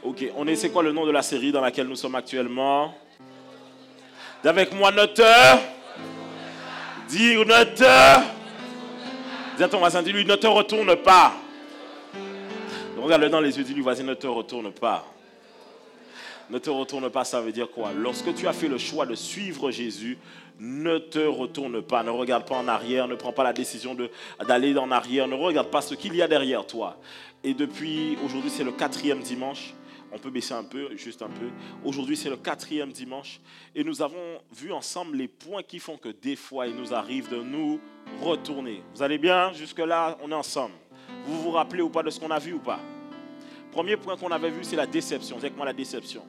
Ok, c'est quoi le nom de la série dans laquelle nous sommes actuellement? Dis avec moi, ne te. Dis ne te. Dis à ton voisin, dis-lui, ne te retourne pas. Regarde-le dans les yeux, dis-lui, voisin, ne te retourne pas. Ne te retourne pas, ça veut dire quoi? Lorsque tu as fait le choix de suivre Jésus, ne te retourne pas, ne regarde pas en arrière, ne prends pas la décision d'aller en arrière, ne regarde pas ce qu'il y a derrière toi. Et depuis, aujourd'hui c'est le 4e dimanche, on peut baisser un peu, juste un peu. Aujourd'hui c'est le 4e dimanche et nous avons vu ensemble les points qui font que des fois il nous arrive de nous retourner. Vous allez bien? Jusque-là, on est ensemble. Vous vous rappelez ou pas de ce qu'on a vu ou pas? Premier point qu'on avait vu, c'est la déception. Dis avec moi la déception.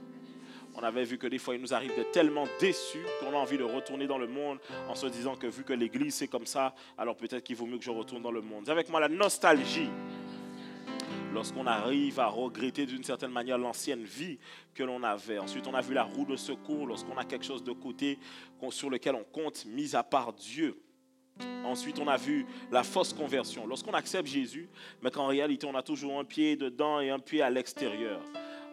On avait vu que des fois, il nous arrive d'être tellement déçus qu'on a envie de retourner dans le monde en se disant que vu que l'église c'est comme ça, alors peut-être qu'il vaut mieux que je retourne dans le monde. Dis avec moi la nostalgie. Lorsqu'on arrive à regretter d'une certaine manière l'ancienne vie que l'on avait. Ensuite, on a vu la roue de secours lorsqu'on a quelque chose de côté sur lequel on compte, mis à part Dieu. Ensuite, on a vu la fausse conversion. Lorsqu'on accepte Jésus, mais qu'en réalité, on a toujours un pied dedans et un pied à l'extérieur.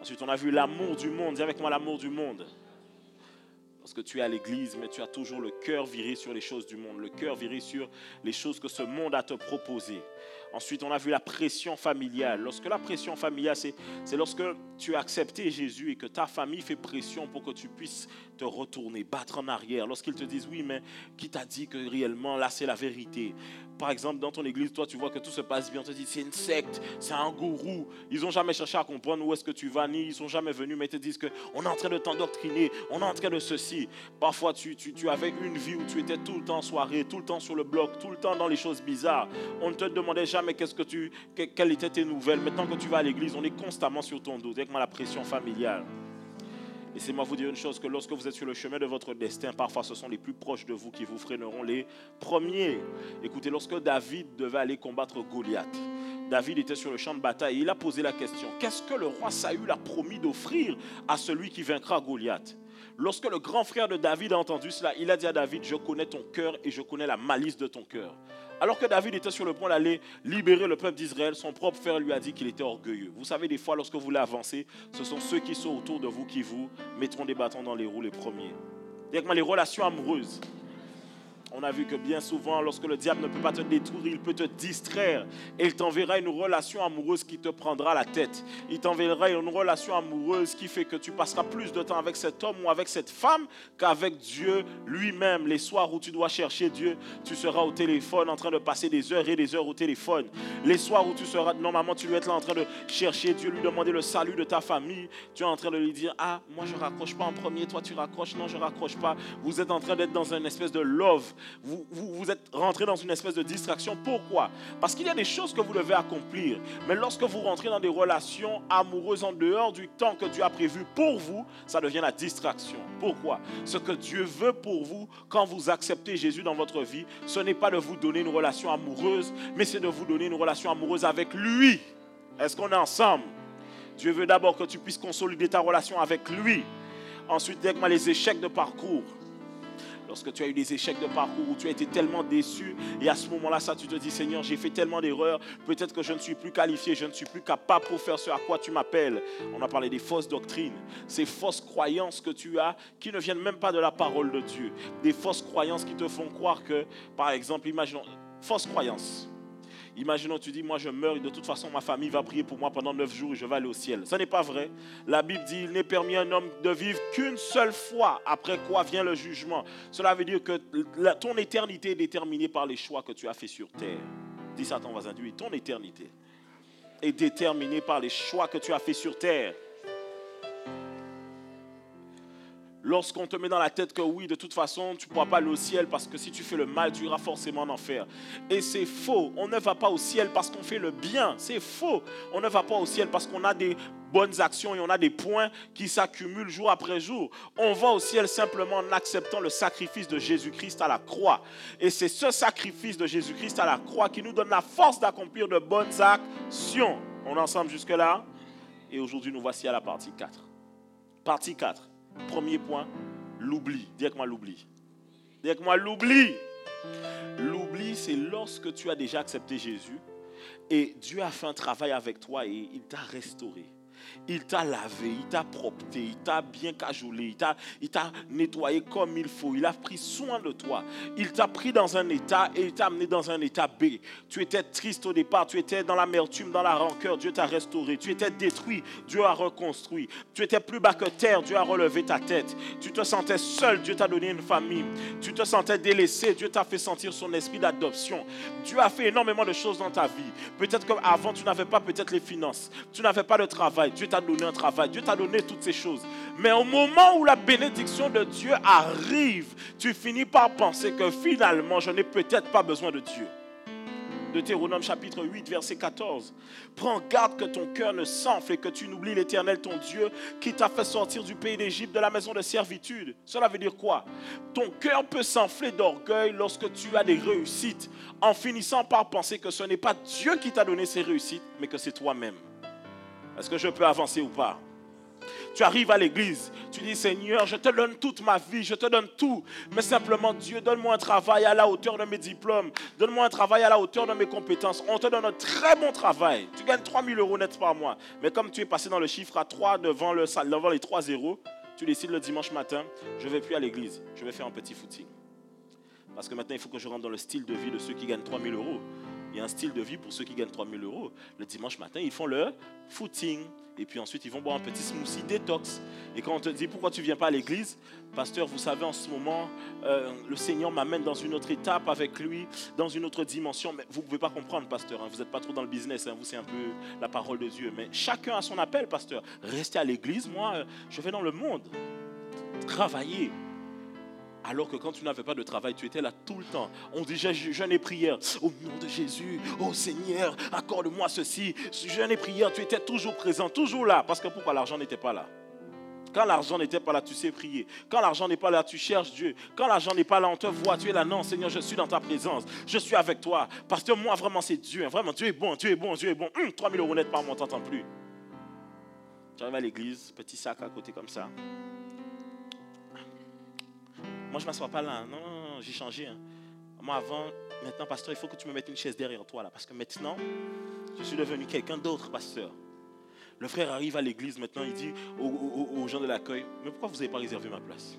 Ensuite, on a vu l'amour du monde. Dis avec moi l'amour du monde. Lorsque tu es à l'église, mais tu as toujours le cœur viré sur les choses du monde, le cœur viré sur les choses que ce monde a te proposées. Ensuite, on a vu la pression familiale. Lorsque la pression familiale, c'est lorsque tu as accepté Jésus et que ta famille fait pression pour que tu puisses te retourner, battre en arrière. Lorsqu'ils te disent, oui, mais qui t'a dit que réellement, là, c'est la vérité? Par exemple, dans ton église, toi, tu vois que tout se passe bien. On te dit, c'est une secte, c'est un gourou. Ils n'ont jamais cherché à comprendre où est-ce que tu vas, ni ils ne sont jamais venus, mais ils te disent qu'on est en train de t'endoctriner, on est en train de ceci. Parfois, tu avais une vie où tu étais tout le temps en soirée, tout le temps sur le bloc, tout le temps dans les choses bizarres. On ne te demandait jamais quelles étaient tes nouvelles. Maintenant que tu vas à l'église, on est constamment sur ton dos. Avec moi, la pression familiale. Laissez-moi vous dire une chose, que lorsque vous êtes sur le chemin de votre destin, parfois ce sont les plus proches de vous qui vous freineront les premiers. Écoutez, lorsque David devait aller combattre Goliath, David était sur le champ de bataille et il a posé la question, qu'est-ce que le roi Saül a promis d'offrir à celui qui vaincra Goliath? Lorsque le grand frère de David a entendu cela, il a dit à David, je connais ton cœur et je connais la malice de ton cœur. Alors que David était sur le point d'aller libérer le peuple d'Israël, son propre frère lui a dit qu'il était orgueilleux. Vous savez, des fois, lorsque vous voulez avancer, ce sont ceux qui sont autour de vous qui vous mettront des bâtons dans les roues les premiers. Avec moi, les relations amoureuses. On a vu que bien souvent, lorsque le diable ne peut pas te détruire, il peut te distraire. Et il t'enverra une relation amoureuse qui te prendra la tête. Il t'enverra une relation amoureuse qui fait que tu passeras plus de temps avec cet homme ou avec cette femme qu'avec Dieu lui-même. Les soirs où tu dois chercher Dieu, tu seras au téléphone en train de passer des heures et des heures au téléphone. Les soirs où tu seras, normalement tu dois être là en train de chercher Dieu, lui demander le salut de ta famille. Tu es en train de lui dire, ah, moi je raccroche pas en premier, toi tu raccroches, non je raccroche pas. Vous êtes en train d'être dans une espèce de love. Vous êtes rentré dans une espèce de distraction. Pourquoi? Parce qu'il y a des choses que vous devez accomplir. Mais lorsque vous rentrez dans des relations amoureuses en dehors du temps que Dieu a prévu pour vous, ça devient la distraction. Pourquoi? Ce que Dieu veut pour vous, quand vous acceptez Jésus dans votre vie, ce n'est pas de vous donner une relation amoureuse, mais c'est de vous donner une relation amoureuse avec lui. Est-ce qu'on est ensemble? Dieu veut d'abord que tu puisses consolider ta relation avec lui. Ensuite, avec les échecs de parcours. Lorsque tu as eu des échecs de parcours où tu as été tellement déçu et à ce moment-là, ça, tu te dis, Seigneur, j'ai fait tellement d'erreurs, peut-être que je ne suis plus qualifié, je ne suis plus capable pour faire ce à quoi tu m'appelles. On a parlé des fausses doctrines, ces fausses croyances que tu as qui ne viennent même pas de la parole de Dieu. Des fausses croyances qui te font croire que, par exemple, imaginons, fausses croyances. Imaginons, tu dis, moi je meurs et de toute façon ma famille va prier pour moi pendant 9 jours et je vais aller au ciel. Ce n'est pas vrai. La Bible dit, il n'est permis à un homme de vivre qu'une seule fois, après quoi vient le jugement. Cela veut dire que ton éternité est déterminée par les choix que tu as fait sur terre. Dis ça à ton voisin, dis, ton éternité est déterminée par les choix que tu as fait sur terre. Lorsqu'on te met dans la tête que oui, de toute façon, tu ne pourras pas aller au ciel parce que si tu fais le mal, tu iras forcément en enfer. Et c'est faux. On ne va pas au ciel parce qu'on fait le bien. C'est faux. On ne va pas au ciel parce qu'on a des bonnes actions et on a des points qui s'accumulent jour après jour. On va au ciel simplement en acceptant le sacrifice de Jésus-Christ à la croix. Et c'est ce sacrifice de Jésus-Christ à la croix qui nous donne la force d'accomplir de bonnes actions. On est ensemble jusque-là? Et aujourd'hui, nous voici à la partie 4. Partie 4. Premier point, l'oubli. Dis avec moi l'oubli. Dis avec moi l'oubli. L'oubli, c'est lorsque tu as déjà accepté Jésus et Dieu a fait un travail avec toi et il t'a restauré. Il t'a lavé, il t'a propreté, il t'a bien cajolé, il t'a nettoyé comme il faut. Il a pris soin de toi. Il t'a pris dans un état et il t'a amené dans un état B. Tu étais triste au départ, tu étais dans l'amertume, dans la rancœur. Dieu t'a restauré. Tu étais détruit, Dieu a reconstruit. Tu étais plus bas que terre, Dieu a relevé ta tête. Tu te sentais seul, Dieu t'a donné une famille. Tu te sentais délaissé, Dieu t'a fait sentir son esprit d'adoption. Dieu a fait énormément de choses dans ta vie. Peut-être qu'avant, tu n'avais pas peut-être les finances. Tu n'avais pas de travail. Dieu t'a donné un travail. Dieu t'a donné toutes ces choses. Mais au moment où la bénédiction de Dieu arrive, tu finis par penser que finalement, je n'ai peut-être pas besoin de Dieu. Deutéronome chapitre 8, verset 14. Prends garde que ton cœur ne s'enfle et que tu n'oublies l'Éternel ton Dieu qui t'a fait sortir du pays d'Égypte, de la maison de servitude. Cela veut dire quoi? Ton cœur peut s'enfler d'orgueil lorsque tu as des réussites en finissant par penser que ce n'est pas Dieu qui t'a donné ces réussites, mais que c'est toi-même. Est-ce que je peux avancer ou pas? Tu arrives à l'église, tu dis Seigneur, je te donne toute ma vie, je te donne tout. Mais simplement Dieu, donne-moi un travail à la hauteur de mes diplômes. Donne-moi un travail à la hauteur de mes compétences. On te donne un très bon travail. Tu gagnes 3 000 € net par mois. Mais comme tu es passé dans le chiffre à 3 devant les 3 zéros, tu décides le dimanche matin, je ne vais plus à l'église, je vais faire un petit footing. Parce que maintenant il faut que je rentre dans le style de vie de ceux qui gagnent 3 000 €. Il y a un style de vie pour ceux qui gagnent 3 000 €. Le dimanche matin, ils font le footing. Et puis ensuite, ils vont boire un petit smoothie détox. Et quand on te dit, pourquoi tu ne viens pas à l'église? Pasteur, vous savez, en ce moment, le Seigneur m'amène dans une autre étape avec lui, dans une autre dimension. Mais vous ne pouvez pas comprendre, pasteur. Hein, vous n'êtes pas trop dans le business. Hein, vous, c'est un peu la parole de Dieu. Mais chacun a son appel, pasteur. Restez à l'église. Moi, je vais dans le monde. Travailler. Alors que quand tu n'avais pas de travail, tu étais là tout le temps. On disait jeûne et prière. Au nom de Jésus, oh Seigneur, accorde-moi ceci. Jeûne et prière, tu étais toujours présent, toujours là. Parce que pourquoi l'argent n'était pas là? Quand l'argent n'était pas là, tu sais prier. Quand l'argent n'est pas là, tu cherches Dieu. Quand l'argent n'est pas là, on te voit, tu es là. Non, Seigneur, je suis dans ta présence. Je suis avec toi. Parce que moi, vraiment, c'est Dieu. Vraiment, Dieu est bon, Dieu est bon, Dieu est bon. 3 000 € net par mois, on ne t'entend plus. J'arrive à l'église, petit sac à côté comme ça. Moi, je ne m'assois pas là. Non, j'ai changé. Hein. Moi, maintenant, pasteur, il faut que tu me mettes une chaise derrière toi. Là, parce que maintenant, je suis devenu quelqu'un d'autre, pasteur. Le frère arrive à l'église maintenant, il dit aux gens de l'accueil, mais pourquoi vous n'avez pas réservé ma place?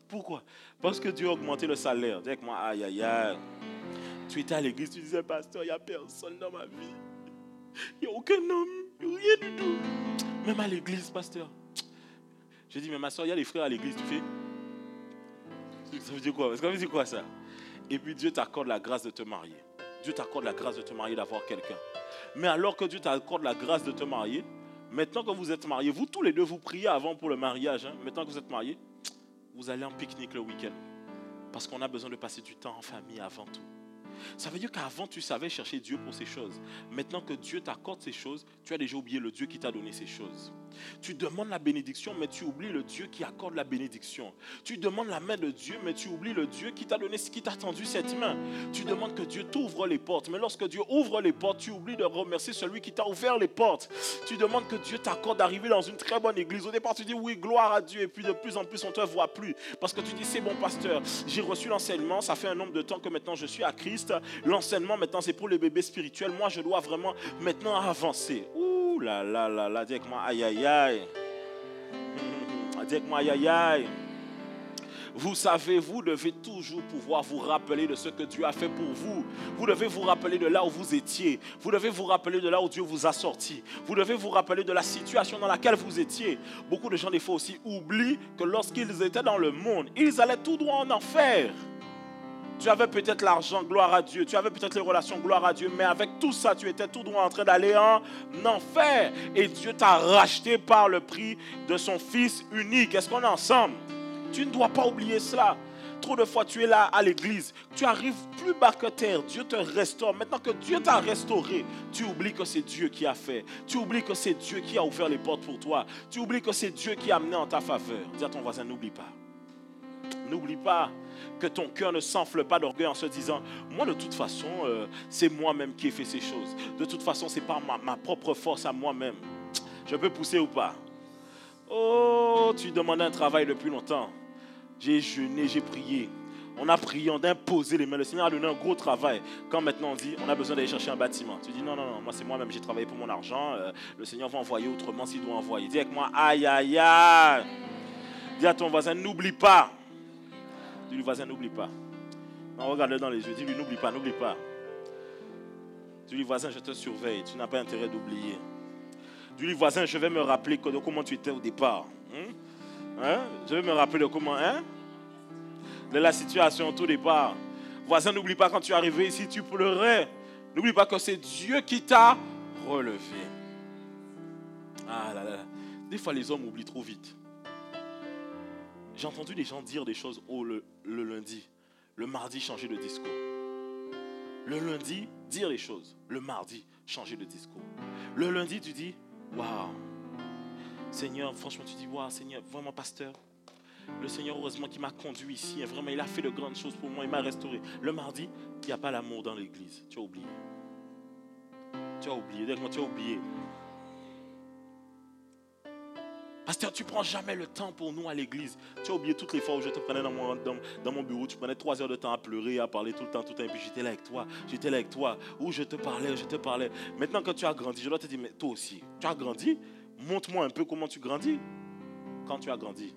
Pourquoi? Parce que Dieu a augmenté le salaire. Dis avec moi, aïe, aïe, aïe. Tu étais à l'église, tu disais, pasteur, il n'y a personne dans ma vie. Il n'y a aucun homme, il n'y a rien du tout. Même à l'église, pasteur. Je dis, mais ma soeur, il y a les frères à l'église, tu fais? Ça veut dire quoi? Ça veut dire quoi ça? Et puis Dieu t'accorde la grâce de te marier. Dieu t'accorde la grâce de te marier, d'avoir quelqu'un. Mais alors que Dieu t'accorde la grâce de te marier, maintenant que vous êtes mariés, vous tous les deux, vous priez avant pour le mariage. Hein, maintenant que vous êtes mariés, vous allez en pique-nique le week-end. Parce qu'on a besoin de passer du temps en famille avant tout. Ça veut dire qu'avant, tu savais chercher Dieu pour ces choses. Maintenant que Dieu t'accorde ces choses, tu as déjà oublié le Dieu qui t'a donné ces choses. Tu demandes la bénédiction, mais tu oublies le Dieu qui accorde la bénédiction. Tu demandes la main de Dieu, mais tu oublies le Dieu qui t'a donné, qui t'a tendu cette main. Tu demandes que Dieu t'ouvre les portes, mais lorsque Dieu ouvre les portes, tu oublies de remercier celui qui t'a ouvert les portes. Tu demandes que Dieu t'accorde d'arriver dans une très bonne église. Au départ, tu dis oui, gloire à Dieu, et puis de plus en plus, on ne te voit plus. Parce que tu dis, c'est bon, pasteur, j'ai reçu l'enseignement, ça fait un nombre de temps que maintenant je suis à Christ. L'enseignement, maintenant, c'est pour les bébés spirituels. Moi, je dois vraiment maintenant avancer. Ouh là là là là, dis avec moi, aïe aïe aïe. Dis avec moi, aïe aïe aïe. Vous savez, vous devez toujours pouvoir vous rappeler de ce que Dieu a fait pour vous. Vous devez vous rappeler de là où vous étiez. Vous devez vous rappeler de là où Dieu vous a sorti. Vous devez vous rappeler de la situation dans laquelle vous étiez. Beaucoup de gens, des fois aussi, oublient que lorsqu'ils étaient dans le monde, ils allaient tout droit en enfer. Tu avais peut-être l'argent, gloire à Dieu. Tu avais peut-être les relations, gloire à Dieu. Mais avec tout ça, tu étais tout droit en train d'aller en enfer. Et Dieu t'a racheté par le prix de son Fils unique. Est-ce qu'on est ensemble? Tu ne dois pas oublier cela. Trop de fois, tu es là à l'église. Tu arrives plus bas que terre. Dieu te restaure. Maintenant que Dieu t'a restauré, tu oublies que c'est Dieu qui a fait. Tu oublies que c'est Dieu qui a ouvert les portes pour toi. Tu oublies que c'est Dieu qui a amené en ta faveur. Dis à ton voisin, n'oublie pas. N'oublie pas que ton cœur ne s'enfle pas d'orgueil en se disant, moi de toute façon, c'est moi-même qui ai fait ces choses. De toute façon, c'est par ma propre force à moi-même. Je peux pousser ou pas? Oh, tu demandais un travail depuis longtemps. J'ai jeûné, j'ai prié. On a prié, on a imposé les mains. Le Seigneur a donné un gros travail. Quand maintenant on dit, on a besoin d'aller chercher un bâtiment. Tu dis, non, moi c'est moi-même, j'ai travaillé pour mon argent. Le Seigneur va envoyer autrement s'il doit envoyer. Dis avec moi, aïe, aïe, aïe. Dis à ton voisin, n'oublie pas. Dis-lui, voisin, n'oublie pas. Non, regarde-le dans les yeux. Dis-lui, n'oublie pas, n'oublie pas. Dis-lui, voisin, je te surveille. Tu n'as pas intérêt d'oublier. Dis-lui, voisin, je vais me rappeler de comment tu étais au départ. Hein? Je vais me rappeler de comment, de la situation au tout départ. Voisin, n'oublie pas quand tu es arrivé ici, tu pleurais. N'oublie pas que c'est Dieu qui t'a relevé. Ah là là. Des fois, les hommes oublient trop vite. J'ai entendu des gens dire des choses le lundi. Le mardi, changer de discours. Le lundi, dire les choses. Le mardi, changer de discours. Le lundi, tu dis, waouh. Seigneur, franchement, tu dis, waouh, Seigneur, vraiment, pasteur. Le Seigneur, heureusement, qui m'a conduit ici. Vraiment, il a fait de grandes choses pour moi. Il m'a restauré. Le mardi, il n'y a pas l'amour dans l'église. Tu as oublié. Tu as oublié. Dis-moi, tu as oublié. Pasteur, tu ne prends jamais le temps pour nous à l'église. Tu as oublié toutes les fois où je te prenais dans mon bureau. Tu prenais 3 heures de temps à pleurer, à parler tout le temps. Et puis j'étais là avec toi. Où je te parlais. Maintenant, quand tu as grandi, je dois te dire, mais toi aussi, tu as grandi. Montre-moi un peu comment tu grandis. Quand tu as grandi.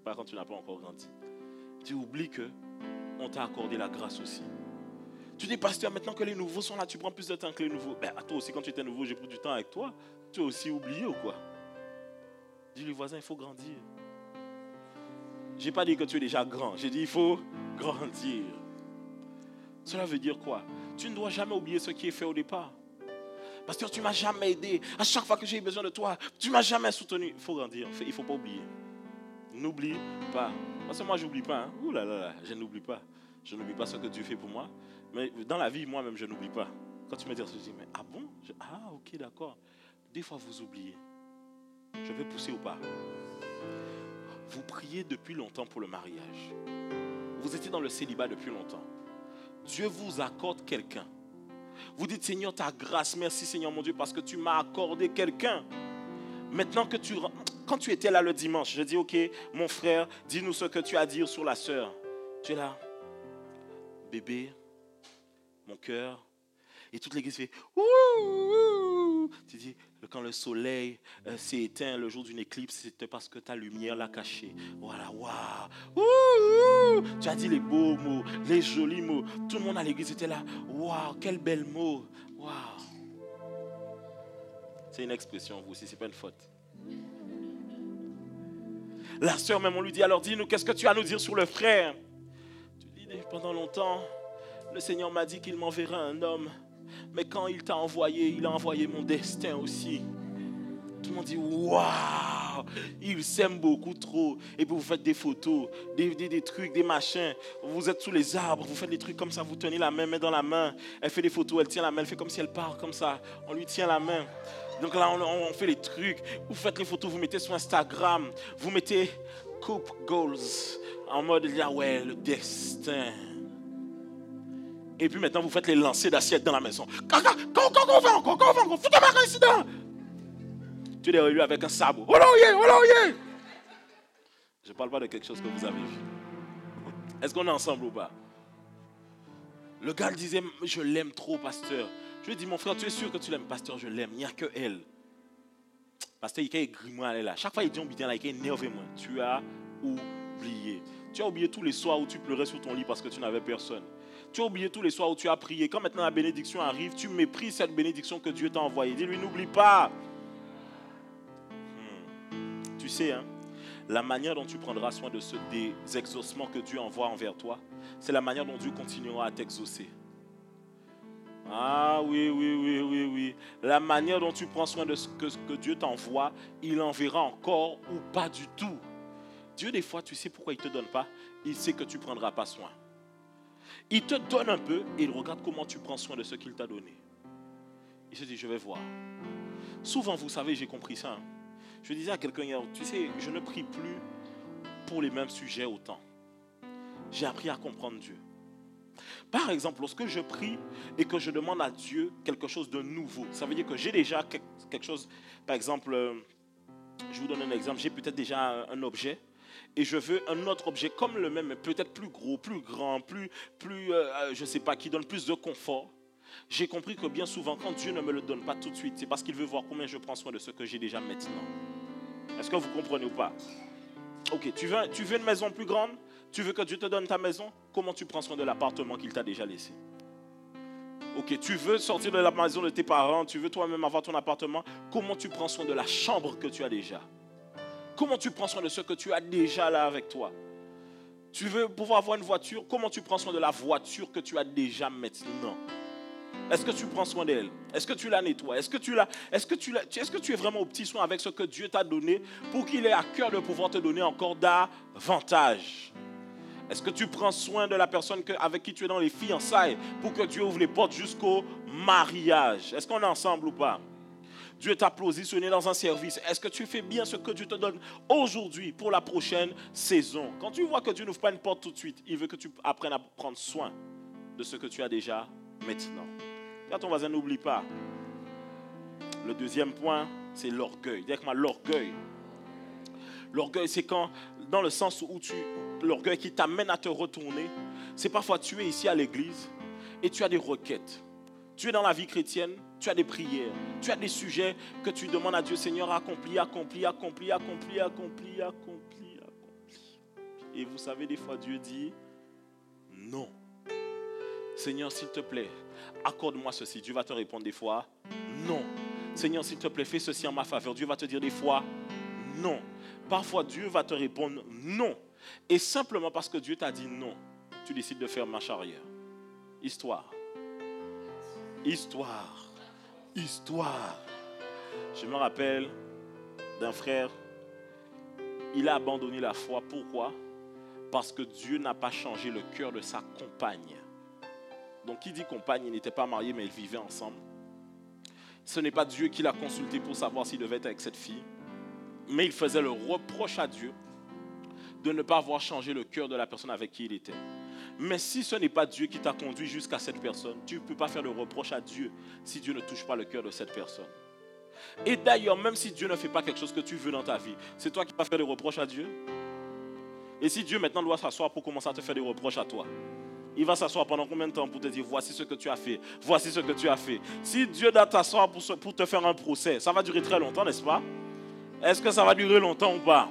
Pas quand tu n'as pas encore grandi. Tu oublies qu'on t'a accordé la grâce aussi. Tu dis, pasteur, maintenant que les nouveaux sont là, tu prends plus de temps que les nouveaux. Ben, toi aussi, quand tu étais nouveau, j'ai pris du temps avec toi. Tu as aussi oublié ou quoi? Dis-lui, voisin, il faut grandir. Je n'ai pas dit que tu es déjà grand. J'ai dit, il faut grandir. Cela veut dire quoi? Tu ne dois jamais oublier ce qui est fait au départ. Pasteur, tu ne m'as jamais aidé. À chaque fois que j'ai eu besoin de toi, tu ne m'as jamais soutenu. Il faut grandir. Il ne faut pas oublier. N'oublie pas. Parce que moi, je n'oublie pas. Ouh là là, je n'oublie pas. Je n'oublie pas ce que Dieu fait pour moi. Mais dans la vie, moi-même, je n'oublie pas. Quand tu me dis ça, je dis, mais ah bon? Ah, ok, d'accord. Des fois, vous oubliez. Je vais pousser ou pas? Vous priez depuis longtemps pour le mariage. Vous étiez dans le célibat depuis longtemps. Dieu vous accorde quelqu'un. Vous dites, Seigneur, ta grâce, merci Seigneur mon Dieu, parce que tu m'as accordé quelqu'un. Maintenant que quand tu étais là le dimanche, je dis, ok, mon frère, dis-nous ce que tu as à dire sur la sœur. Tu es là, bébé, mon cœur, et toute l'église fait, ouh. Tu dis, quand le soleil s'est éteint le jour d'une éclipse, c'était parce que ta lumière l'a caché. Voilà, waouh. Tu as dit les beaux mots, les jolis mots. Tout le monde à l'église était là. Waouh, quel bel mot. Waouh. C'est une expression, vous aussi, c'est pas une faute. La sœur même, on lui dit, alors dis-nous, qu'est-ce que tu as à nous dire sur le frère? Tu dis, pendant longtemps, le Seigneur m'a dit qu'il m'enverrait un homme. Mais quand il t'a envoyé, il a envoyé mon destin aussi. Tout le monde dit, waouh, il s'aime beaucoup trop. Et puis vous faites des photos, des trucs, des machins. Vous êtes sous les arbres, vous faites des trucs comme ça, vous tenez la main dans la main. Elle fait des photos, elle tient la main, elle fait comme si elle part comme ça. On lui tient la main. Donc là, on fait les trucs. Vous faites les photos, vous mettez sur Instagram. Vous mettez Coupe Goals en mode, ah ouais, le destin. Et puis maintenant, vous faites les lancers d'assiettes dans la maison. Quand on va encore, foutez ma résident. Tu es derrière lui avec un sabot. Oh là, je ne parle pas de quelque chose que vous avez vu. Est-ce qu'on est ensemble ou pas? Le gars disait, je l'aime trop, pasteur. Je lui ai dit, mon frère, tu es sûr que tu l'aimes, pasteur? Je l'aime, il n'y a que elle. Pasteur, il y a écrit moi, elle est là. Chaque fois, il dit, on bien là, il est énervé, moi. Tu as oublié. Tu as oublié tous les soirs où tu pleurais sur ton lit parce que tu n'avais personne. Tu as oublié tous les soirs où tu as prié. Quand maintenant la bénédiction arrive, tu méprises cette bénédiction que Dieu t'a envoyée. Dis-lui, n'oublie pas. Tu sais, hein, la manière dont tu prendras soin des exaucements que Dieu envoie envers toi, c'est la manière dont Dieu continuera à t'exaucer. Ah oui. La manière dont tu prends soin de ce que Dieu t'envoie, il enverra encore ou pas du tout. Dieu, des fois, tu sais pourquoi il ne te donne pas? Il sait que tu ne prendras pas soin. Il te donne un peu et il regarde comment tu prends soin de ce qu'il t'a donné. Il se dit, je vais voir. Souvent, vous savez, j'ai compris ça. Je disais à quelqu'un hier, tu sais, je ne prie plus pour les mêmes sujets autant. J'ai appris à comprendre Dieu. Par exemple, lorsque je prie et que je demande à Dieu quelque chose de nouveau, ça veut dire que j'ai déjà quelque chose, par exemple, je vous donne un exemple, j'ai peut-être déjà un objet et je veux un autre objet comme le même, mais peut-être plus gros, plus grand, je ne sais pas, qui donne plus de confort. J'ai compris que bien souvent, quand Dieu ne me le donne pas tout de suite, c'est parce qu'il veut voir combien je prends soin de ce que j'ai déjà maintenant. Est-ce que vous comprenez ou pas? Ok, tu veux une maison plus grande? Tu veux que Dieu te donne ta maison? Comment tu prends soin de l'appartement qu'il t'a déjà laissé? Ok, tu veux sortir de la maison de tes parents, tu veux toi-même avoir ton appartement? Comment tu prends soin de la chambre que tu as déjà? Comment tu prends soin de ce que tu as déjà là avec toi? Tu veux pouvoir avoir une voiture? Comment tu prends soin de la voiture que tu as déjà maintenant? Est-ce que tu prends soin d'elle? Est-ce que tu la nettoies? Est-ce que tu es vraiment au petit soin avec ce que Dieu t'a donné pour qu'il ait à cœur de pouvoir te donner encore davantage? Est-ce que tu prends soin de la personne avec qui tu es dans les fiançailles pour que Dieu ouvre les portes jusqu'au mariage? Est-ce qu'on est ensemble ou pas? Dieu t'a positionné dans un service. Est-ce que tu fais bien ce que Dieu te donne aujourd'hui pour la prochaine saison? Quand tu vois que Dieu n'ouvre pas une porte tout de suite, il veut que tu apprennes à prendre soin de ce que tu as déjà maintenant. Quand ton voisin, n'oublie pas. Le deuxième point, c'est l'orgueil. Dis avec moi, l'orgueil. L'orgueil, c'est quand, dans le sens où l'orgueil qui t'amène à te retourner, c'est parfois tu es ici à l'église et tu as des requêtes. Tu es dans la vie chrétienne, tu as des prières, tu as des sujets que tu demandes à Dieu, Seigneur, accomplis. Et vous savez, des fois, Dieu dit, non. Seigneur, s'il te plaît, accorde-moi ceci. Dieu va te répondre des fois, non. Seigneur, s'il te plaît, fais ceci en ma faveur. Dieu va te dire des fois, non. Parfois, Dieu va te répondre non. Et simplement parce que Dieu t'a dit non, tu décides de faire marche arrière. Histoire. Je me rappelle d'un frère, il a abandonné la foi. Pourquoi? Parce que Dieu n'a pas changé le cœur de sa compagne. Donc, qui dit compagne, il n'était pas marié, mais ils vivaient ensemble. Ce n'est pas Dieu qui l'a consulté pour savoir s'il devait être avec cette fille, mais il faisait le reproche à Dieu de ne pas avoir changé le cœur de la personne avec qui il était. Mais si ce n'est pas Dieu qui t'a conduit jusqu'à cette personne, tu ne peux pas faire le reproche à Dieu si Dieu ne touche pas le cœur de cette personne. Et d'ailleurs, même si Dieu ne fait pas quelque chose que tu veux dans ta vie, c'est toi qui vas faire des reproches à Dieu. Et si Dieu maintenant doit s'asseoir pour commencer à te faire des reproches à toi, il va s'asseoir pendant combien de temps pour te dire voici ce que tu as fait, voici ce que tu as fait. Si Dieu doit t'asseoir pour te faire un procès, ça va durer très longtemps, n'est-ce pas? Est-ce que ça va durer longtemps ou pas?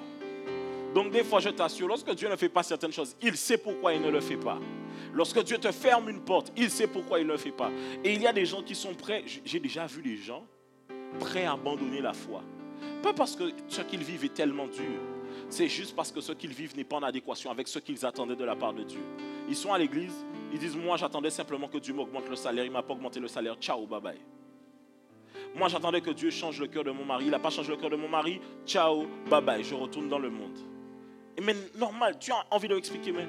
Donc des fois je t'assure, lorsque Dieu ne fait pas certaines choses, il sait pourquoi il ne le fait pas. Lorsque Dieu te ferme une porte, il sait pourquoi il ne le fait pas. Et il y a des gens qui sont prêts, j'ai déjà vu des gens prêts à abandonner la foi. Pas parce que ce qu'ils vivent est tellement dur, c'est juste parce que ce qu'ils vivent n'est pas en adéquation avec ce qu'ils attendaient de la part de Dieu. Ils sont à l'église, ils disent moi j'attendais simplement que Dieu m'augmente le salaire, il ne m'a pas augmenté le salaire, ciao, bye bye. Moi j'attendais que Dieu change le cœur de mon mari, il n'a pas changé le cœur de mon mari, ciao, bye bye, je retourne dans le monde. Mais normal, tu as envie de l'expliquer, mais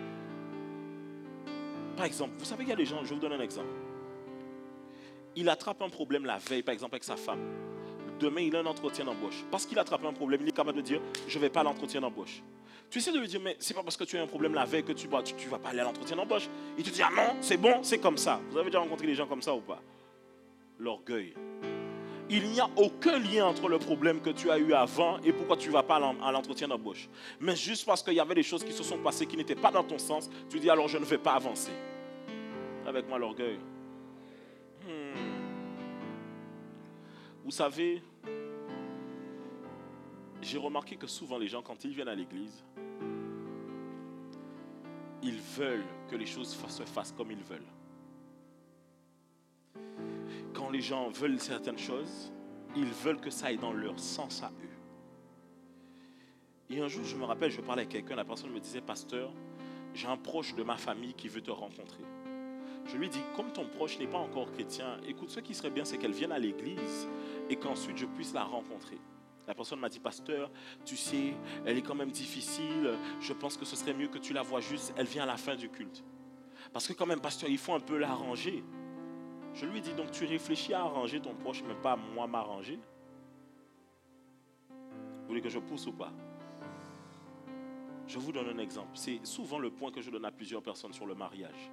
par exemple, vous savez qu'il y a des gens, je vais vous donner un exemple. Il attrape un problème la veille, par exemple avec sa femme. Demain, il a un entretien d'embauche. Parce qu'il attrape un problème, il est capable de dire, je ne vais pas à l'entretien d'embauche. Tu essaies de lui dire, mais c'est pas parce que tu as un problème la veille que tu ne vas pas aller à l'entretien d'embauche. Il te dit, ah non, c'est bon, c'est comme ça. Vous avez déjà rencontré des gens comme ça ou pas? L'orgueil. Il n'y a aucun lien entre le problème que tu as eu avant et pourquoi tu ne vas pas à l'entretien d'embauche. Mais juste parce qu'il y avait des choses qui se sont passées qui n'étaient pas dans ton sens, tu dis, alors je ne vais pas avancer. Avec moi, l'orgueil. Vous savez, j'ai remarqué que souvent les gens, quand ils viennent à l'église, ils veulent que les choses se fassent comme ils veulent. Quand les gens veulent certaines choses, ils veulent que ça aille dans leur sens à eux. Et un jour, je me rappelle, je parlais avec quelqu'un, la personne me disait, pasteur, j'ai un proche de ma famille qui veut te rencontrer. Je lui dis, comme ton proche n'est pas encore chrétien, écoute, ce qui serait bien, c'est qu'elle vienne à l'église et qu'ensuite je puisse la rencontrer. La personne m'a dit, pasteur, tu sais, elle est quand même difficile, je pense que ce serait mieux que tu la vois juste, elle vient à la fin du culte. Parce que quand même, pasteur, il faut un peu l'arranger. Je lui dis, donc tu réfléchis à arranger ton proche, mais pas moi m'arranger? Vous voulez que je pousse ou pas? Je vous donne un exemple. C'est souvent le point que je donne à plusieurs personnes sur le mariage.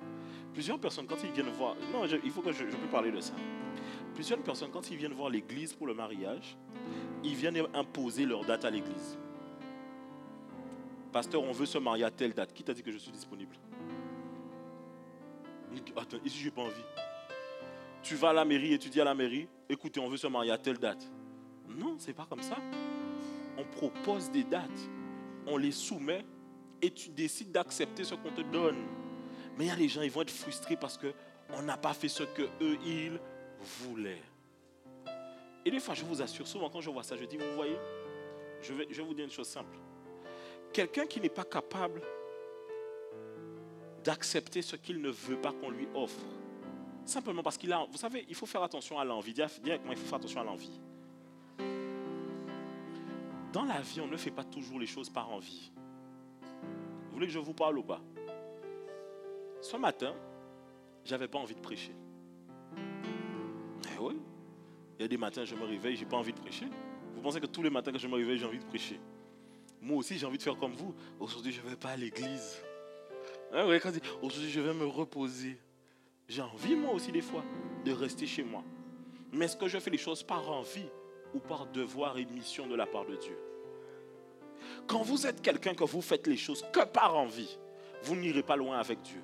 Plusieurs personnes, quand ils viennent voir... Non, il faut que je peux parler de ça. Plusieurs personnes, quand ils viennent voir l'église pour le mariage, ils viennent imposer leur date à l'église. Pasteur, on veut se marier à telle date. Qui t'a dit que je suis disponible? Attends, ici, je n'ai pas envie. Tu vas à la mairie et tu dis à la mairie, écoutez, on veut se marier à telle date. Non, ce n'est pas comme ça. On propose des dates, on les soumet et tu décides d'accepter ce qu'on te donne. Mais il y a des gens, ils vont être frustrés parce qu'on n'a pas fait ce qu'eux, ils voulaient. Et des fois, je vous assure, souvent quand je vois ça, je dis, vous voyez, je vais vous dire une chose simple. Quelqu'un qui n'est pas capable d'accepter ce qu'il ne veut pas qu'on lui offre, simplement parce qu'il a... Vous savez, il faut faire attention à l'envie. Dis avec moi, il faut faire attention à l'envie. Dans la vie, on ne fait pas toujours les choses par envie. Vous voulez que je vous parle ou pas? Ce matin, je n'avais pas envie de prêcher. Eh oui. Il y a des matins, je me réveille, je n'ai pas envie de prêcher. Vous pensez que tous les matins que je me réveille, j'ai envie de prêcher? Moi aussi, j'ai envie de faire comme vous. Aujourd'hui, je ne vais pas à l'église. Ah ouais, quand aujourd'hui, je vais me reposer. J'ai envie, moi aussi, des fois, de rester chez moi. Mais est-ce que je fais les choses par envie ou par devoir et mission de la part de Dieu? Quand vous êtes quelqu'un que vous faites les choses que par envie, vous n'irez pas loin avec Dieu.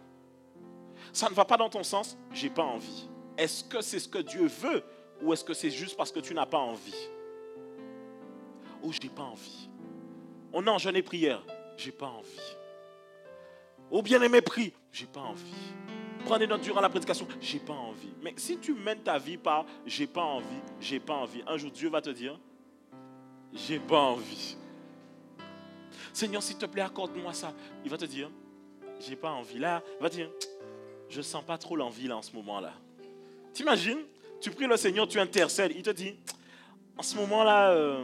Ça ne va pas dans ton sens, j'ai pas envie. Est-ce que c'est ce que Dieu veut ou est-ce que c'est juste parce que tu n'as pas envie? Oh, j'ai pas envie. On est en jeûne et prière, j'ai pas envie. Oh, bien-aimé, prie, j'ai pas envie. Prends des notes durant la prédication, j'ai pas envie. Mais si tu mènes ta vie par j'ai pas envie, un jour Dieu va te dire j'ai pas envie. Seigneur, s'il te plaît, accorde-moi ça. Il va te dire j'ai pas envie. Là, il va te dire je sens pas trop l'envie là en ce moment-là. T'imagines, tu pries le Seigneur, tu intercèdes, il te dit en ce moment-là,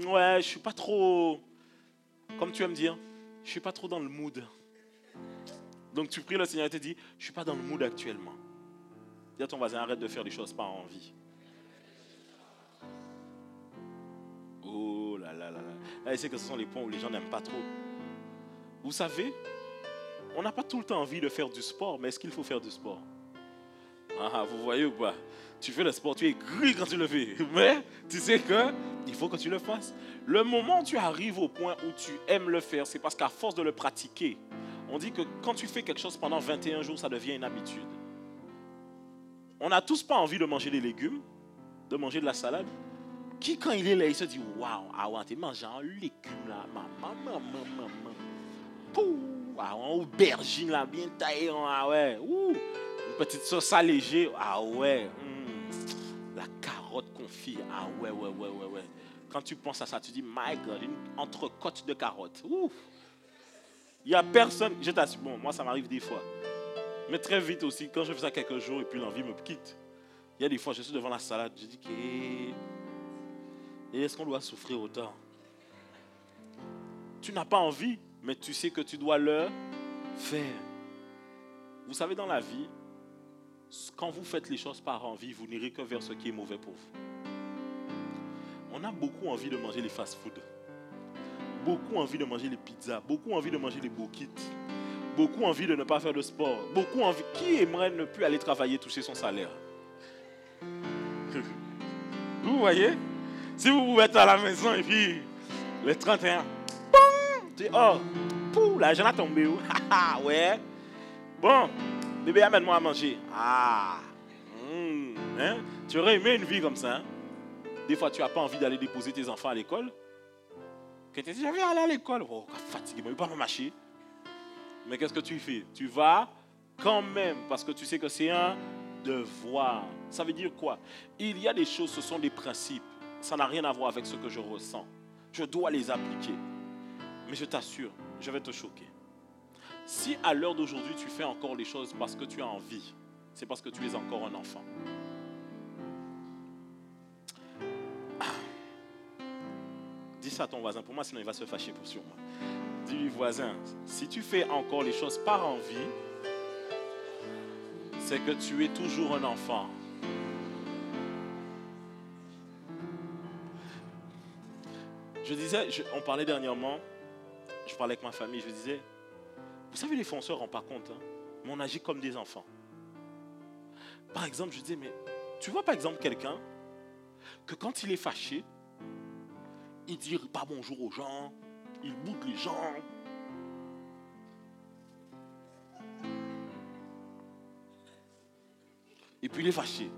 ouais, je suis pas trop, comme tu aimes dire, je suis pas trop dans le mood. Donc tu pries le Seigneur et te dit, je ne suis pas dans le mood actuellement. Dis à ton voisin, arrête de faire les choses par envie. Oh là là là là. Là, je sais que ce sont les points où les gens n'aiment pas trop. Vous savez, on n'a pas tout le temps envie de faire du sport, mais est-ce qu'il faut faire du sport? Ah, vous voyez ou pas? Tu fais le sport, tu es gris quand tu le fais. Mais tu sais qu'il faut que tu le fasses. Le moment où tu arrives au point où tu aimes le faire, c'est parce qu'à force de le pratiquer, on dit que quand tu fais quelque chose pendant 21 jours, ça devient une habitude. On n'a tous pas envie de manger des légumes, de manger de la salade. Qui, quand il est là, il se dit waouh, ah ouais, tu manges un légume là, maman. Pouh, ah, un aubergine là, bien taillé, ah ouais, ouh, une petite sauce allégée, ah ouais, la carotte confit, ah ouais. Quand tu penses à ça, tu dis my God, une entrecôte de carottes, ouf. Il n'y a personne, je t'assure, bon, moi ça m'arrive des fois. Mais très vite aussi, quand je fais ça quelques jours et puis l'envie me quitte. Il y a des fois, je suis devant la salade, je dis et est-ce qu'on doit souffrir autant? Tu n'as pas envie, mais tu sais que tu dois le faire. Vous savez, dans la vie, quand vous faites les choses par envie, vous n'irez que vers ce qui est mauvais pour vous. On a beaucoup envie de manger les fast-food. Beaucoup envie de manger les pizzas, beaucoup envie de manger les bouquites, beaucoup envie de ne pas faire de sport, beaucoup envie. Qui aimerait ne plus aller travailler, toucher son salaire? Vous voyez? Si vous vous mettez à la maison et puis les 31, tu dis, oh, pou, l'argent a tombé où? Ouais. Bon, bébé, amène-moi à manger. Ah, hein? Tu aurais aimé une vie comme ça. Hein? Des fois, tu n'as pas envie d'aller déposer tes enfants à l'école. Que tu dis, je vais aller à l'école. Oh, fatigué, je ne vais pas me marcher. Mais qu'est-ce que tu fais? Tu vas quand même, parce que tu sais que c'est un devoir. Ça veut dire quoi? Il y a des choses, ce sont des principes. Ça n'a rien à voir avec ce que je ressens. Je dois les appliquer. Mais je t'assure, je vais te choquer. Si à l'heure d'aujourd'hui, tu fais encore les choses parce que tu as envie, c'est parce que tu es encore un enfant. Dis ça à ton voisin. Pour moi, sinon il va se fâcher sur moi. Dis-lui, voisin, si tu fais encore les choses par envie, c'est que tu es toujours un enfant. Je disais, on parlait dernièrement, je parlais avec ma famille, je disais, vous savez, les fois on ne se rend pas compte, hein, mais on agit comme des enfants. Par exemple, je disais, mais tu vois par exemple quelqu'un que quand il est fâché, il ne dit pas bonjour aux gens, il boude les gens. Et puis il est fâché.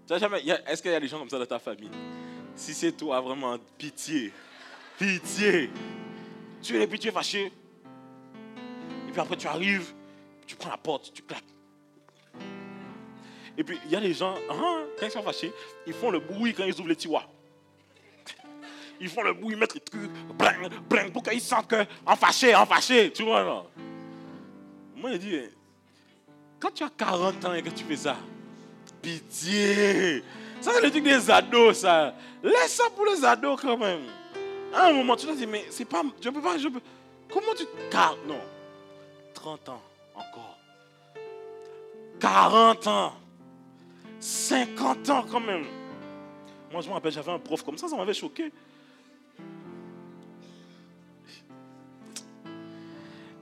Est-ce qu'il y a des gens comme ça dans ta famille? Si c'est toi, vraiment, pitié. Pitié. Tu es fâché. Et puis après, tu arrives, tu prends la porte, tu claques. Et puis, il y a des gens, quand ils sont fâchés, ils font le bruit quand ils ouvrent les tiroirs. Ils font le bruit, ils mettent les trucs, bling, bling, pour qu'ils sentent que, en fâché, tu vois, non? Moi, je dis, quand tu as 40 ans et que tu fais ça, pitié. Ça, c'est le truc des ados, ça. Laisse ça pour les ados, quand même. À un moment, tu te dis, mais c'est pas, je peux pas, comment tu... Non. 30 ans, encore. 40 ans. 50 ans, quand même. Moi, je me rappelle, j'avais un prof comme ça m'avait choqué.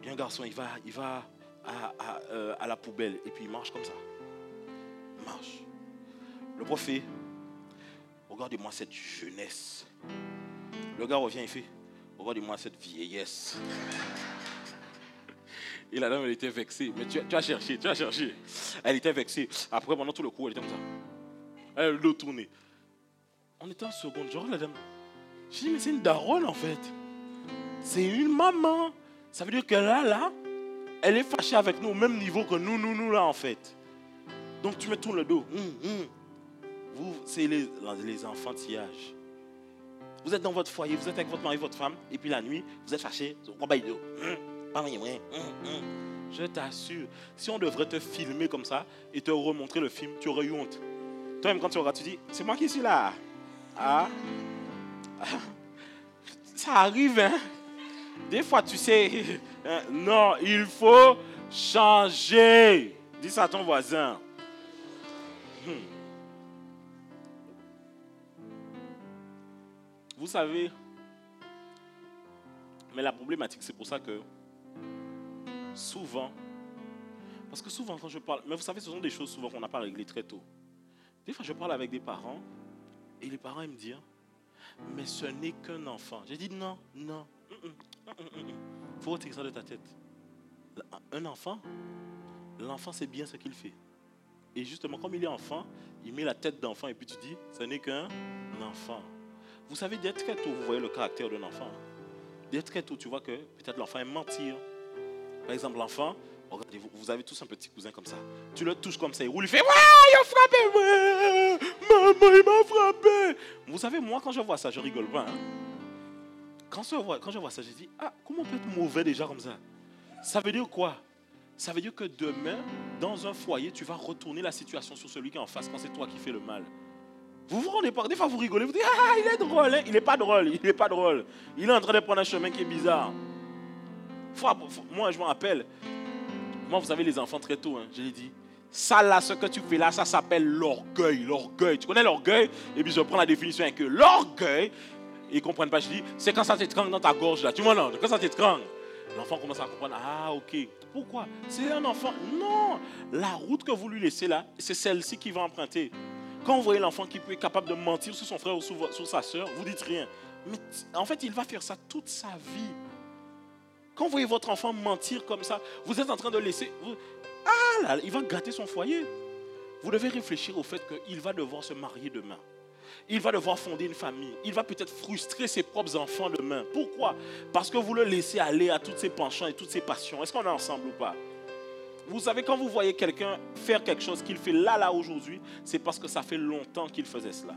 Et un garçon, il va à la poubelle et puis il marche comme ça. Il marche. Le prof fait, regardez-moi cette jeunesse. Le gars revient, il fait, regardez-moi cette vieillesse. Et la dame, elle était vexée. Mais tu as cherché. Elle était vexée. Après, pendant tout le cours, elle était comme ça. Elle l'a tourné. On était en seconde, genre la dame. Je dis, mais c'est une daronne en fait. C'est une maman. Ça veut dire que là, elle est fâchée avec nous au même niveau que nous là en fait. Donc tu me tournes le dos. Vous, c'est les enfantillages. Vous êtes dans votre foyer, vous êtes avec votre mari, votre femme, et puis la nuit, vous êtes fâchés. Je t'assure, si on devrait te filmer comme ça et te remontrer le film, tu aurais eu honte. Toi-même, quand tu auras, tu dis, c'est moi qui suis là. Ça arrive, hein. Des fois, tu sais, non, il faut changer. Dis ça à ton voisin. Vous savez, mais la problématique, c'est pour ça que souvent, parce que souvent quand je parle, mais vous savez, ce sont des choses souvent qu'on n'a pas réglées très tôt. Des fois, je parle avec des parents et les parents ils me disent, mais ce n'est qu'un enfant. J'ai dit non. Faut retirer ça de ta tête. Un enfant, l'enfant sait bien ce qu'il fait. Et justement, comme il est enfant, il met la tête d'enfant et puis tu dis, ce n'est qu'un enfant. Vous savez, dès très tôt, vous voyez le caractère d'un enfant. Dès très tôt, tu vois que peut-être l'enfant aime mentir. Par exemple, l'enfant, regardez, vous avez tous un petit cousin comme ça. Tu le touches comme ça, il roule, il fait « Ouais, il a frappé, ouais, maman, il m'a frappé !» Vous savez, moi, quand je vois ça, je rigole pas. Hein? Quand je vois ça, je dis « Ah, comment on peut être mauvais déjà comme ça ?» Ça veut dire quoi? Ça veut dire que demain, dans un foyer, tu vas retourner la situation sur celui qui est en face quand c'est toi qui fais le mal. Vous vous rendez pas, des fois vous rigolez, vous dites « Ah, il est drôle, hein? » Il n'est pas drôle, Il est en train de prendre un chemin qui est bizarre. Moi, je me rappelle, moi, vous savez, les enfants très tôt, hein, je l'ai dit, ça là, ce que tu fais là, ça s'appelle l'orgueil. Tu connais l'orgueil? Et puis je prends la définition avec eux. L'orgueil, ils ne comprennent pas, je dis, c'est quand ça t'étrangle dans ta gorge là. Tu vois, non, quand ça t'étrangle. L'enfant commence à comprendre, ah ok, pourquoi? C'est un enfant. Non, la route que vous lui laissez là, c'est celle-ci qu'il va emprunter. Quand vous voyez l'enfant qui peut être capable de mentir sur son frère ou sur sa soeur, vous dites rien. Mais en fait, il va faire ça toute sa vie. Quand vous voyez votre enfant mentir comme ça, vous êtes en train de laisser... là, il va gâter son foyer. Vous devez réfléchir au fait qu'il va devoir se marier demain. Il va devoir fonder une famille. Il va peut-être frustrer ses propres enfants demain. Pourquoi? Parce que vous le laissez aller à tous ses penchants et toutes ses passions. Est-ce qu'on est ensemble ou pas? Vous savez, quand vous voyez quelqu'un faire quelque chose qu'il fait là, aujourd'hui, c'est parce que ça fait longtemps qu'il faisait cela.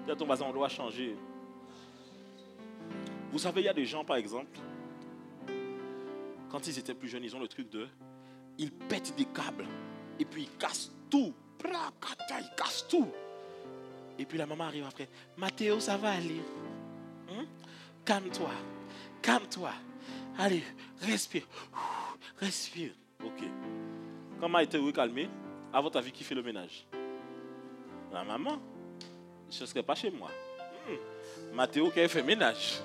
Dis à ton voisin, on doit changer. Vous savez, il y a des gens, par exemple, quand ils étaient plus jeunes, ils ont le truc de... Ils pètent des câbles. Et puis ils cassent tout. Ils cassent tout. Et puis la maman arrive après. Mathéo, ça va aller. Calme-toi. Allez, respire. Respire. Ok. Quand Mathéo est calmé, à votre avis, qui fait le ménage? La maman. Je ne serais pas chez moi. Mathéo qui a fait ménage.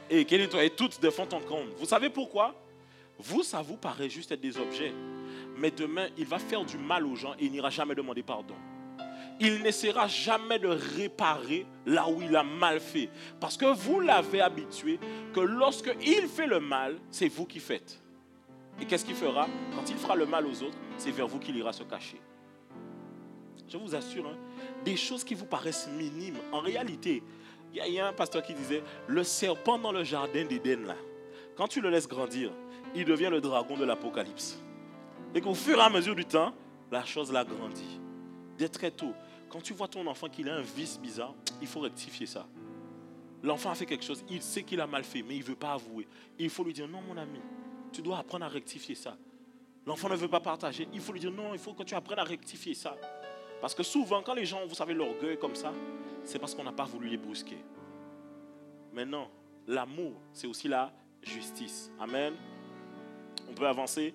Et qui nettoie tout de fond en comble. Vous savez pourquoi? Vous, ça vous paraît juste être des objets. Mais demain, il va faire du mal aux gens et il n'ira jamais demander pardon. il n'essaiera jamais de réparer là où il a mal fait. Parce que vous l'avez habitué que lorsque il fait le mal, c'est vous qui faites. Et qu'est-ce qu'il fera? Quand il fera le mal aux autres, c'est vers vous qu'il ira se cacher. Je vous assure, des choses qui vous paraissent minimes, en réalité, il y a un pasteur qui disait, le serpent dans le jardin d'Éden, là, quand tu le laisses grandir, il devient le dragon de l'Apocalypse. Et qu'au fur et à mesure du temps, la chose l'a grandi. Dès très tôt, quand tu vois ton enfant qu'il a un vice bizarre, il faut rectifier ça. L'enfant a fait quelque chose, il sait qu'il a mal fait, mais il ne veut pas avouer. Il faut lui dire, non mon ami, tu dois apprendre à rectifier ça. L'enfant ne veut pas partager, il faut lui dire, non, il faut que tu apprennes à rectifier ça. Parce que souvent, quand les gens, vous savez, l'orgueil comme ça, c'est parce qu'on n'a pas voulu les brusquer. Maintenant, l'amour, c'est aussi la justice. Amen. On peut avancer.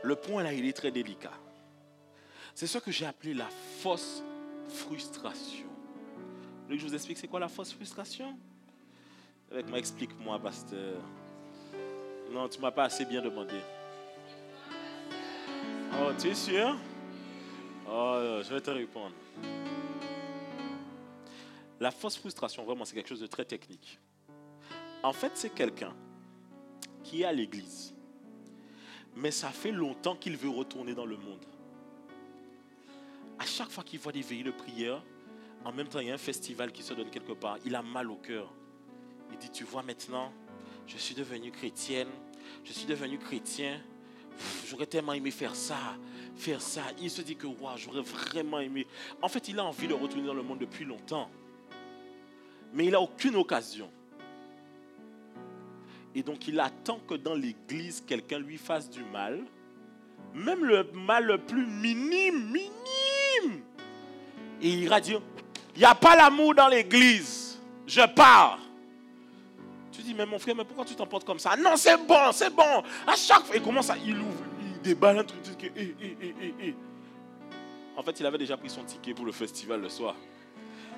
Le point là, il est très délicat. C'est ce que j'ai appelé la fausse frustration. Vous voulez que je vous explique c'est quoi la fausse frustration? Avec moi, explique-moi, pasteur. Non, tu ne m'as pas assez bien demandé. Oh, tu es sûr? Oh, je vais te répondre. La fausse frustration, vraiment, c'est quelque chose de très technique. En fait, c'est quelqu'un qui est à l'église, mais ça fait longtemps qu'il veut retourner dans le monde. À chaque fois qu'il voit des veillées de prière, en même temps, il y a un festival qui se donne quelque part. Il a mal au cœur. Il dit, tu vois maintenant, je suis devenu chrétienne, je suis devenu chrétien. J'aurais tellement aimé faire ça. Il se dit que wow, j'aurais vraiment aimé. En fait, il a envie de retourner dans le monde depuis longtemps. Mais il n'a aucune occasion. Et donc, il attend que dans l'église, quelqu'un lui fasse du mal. Même le mal le plus minime. Et il ira dire, il n'y a pas l'amour dans l'église. Je pars. Tu dis, mais mon frère, mais pourquoi tu t'emportes comme ça? Non, c'est bon. À chaque fois, il commence à, il ouvre, il déballe un truc. En fait, il avait déjà pris son ticket pour le festival le soir.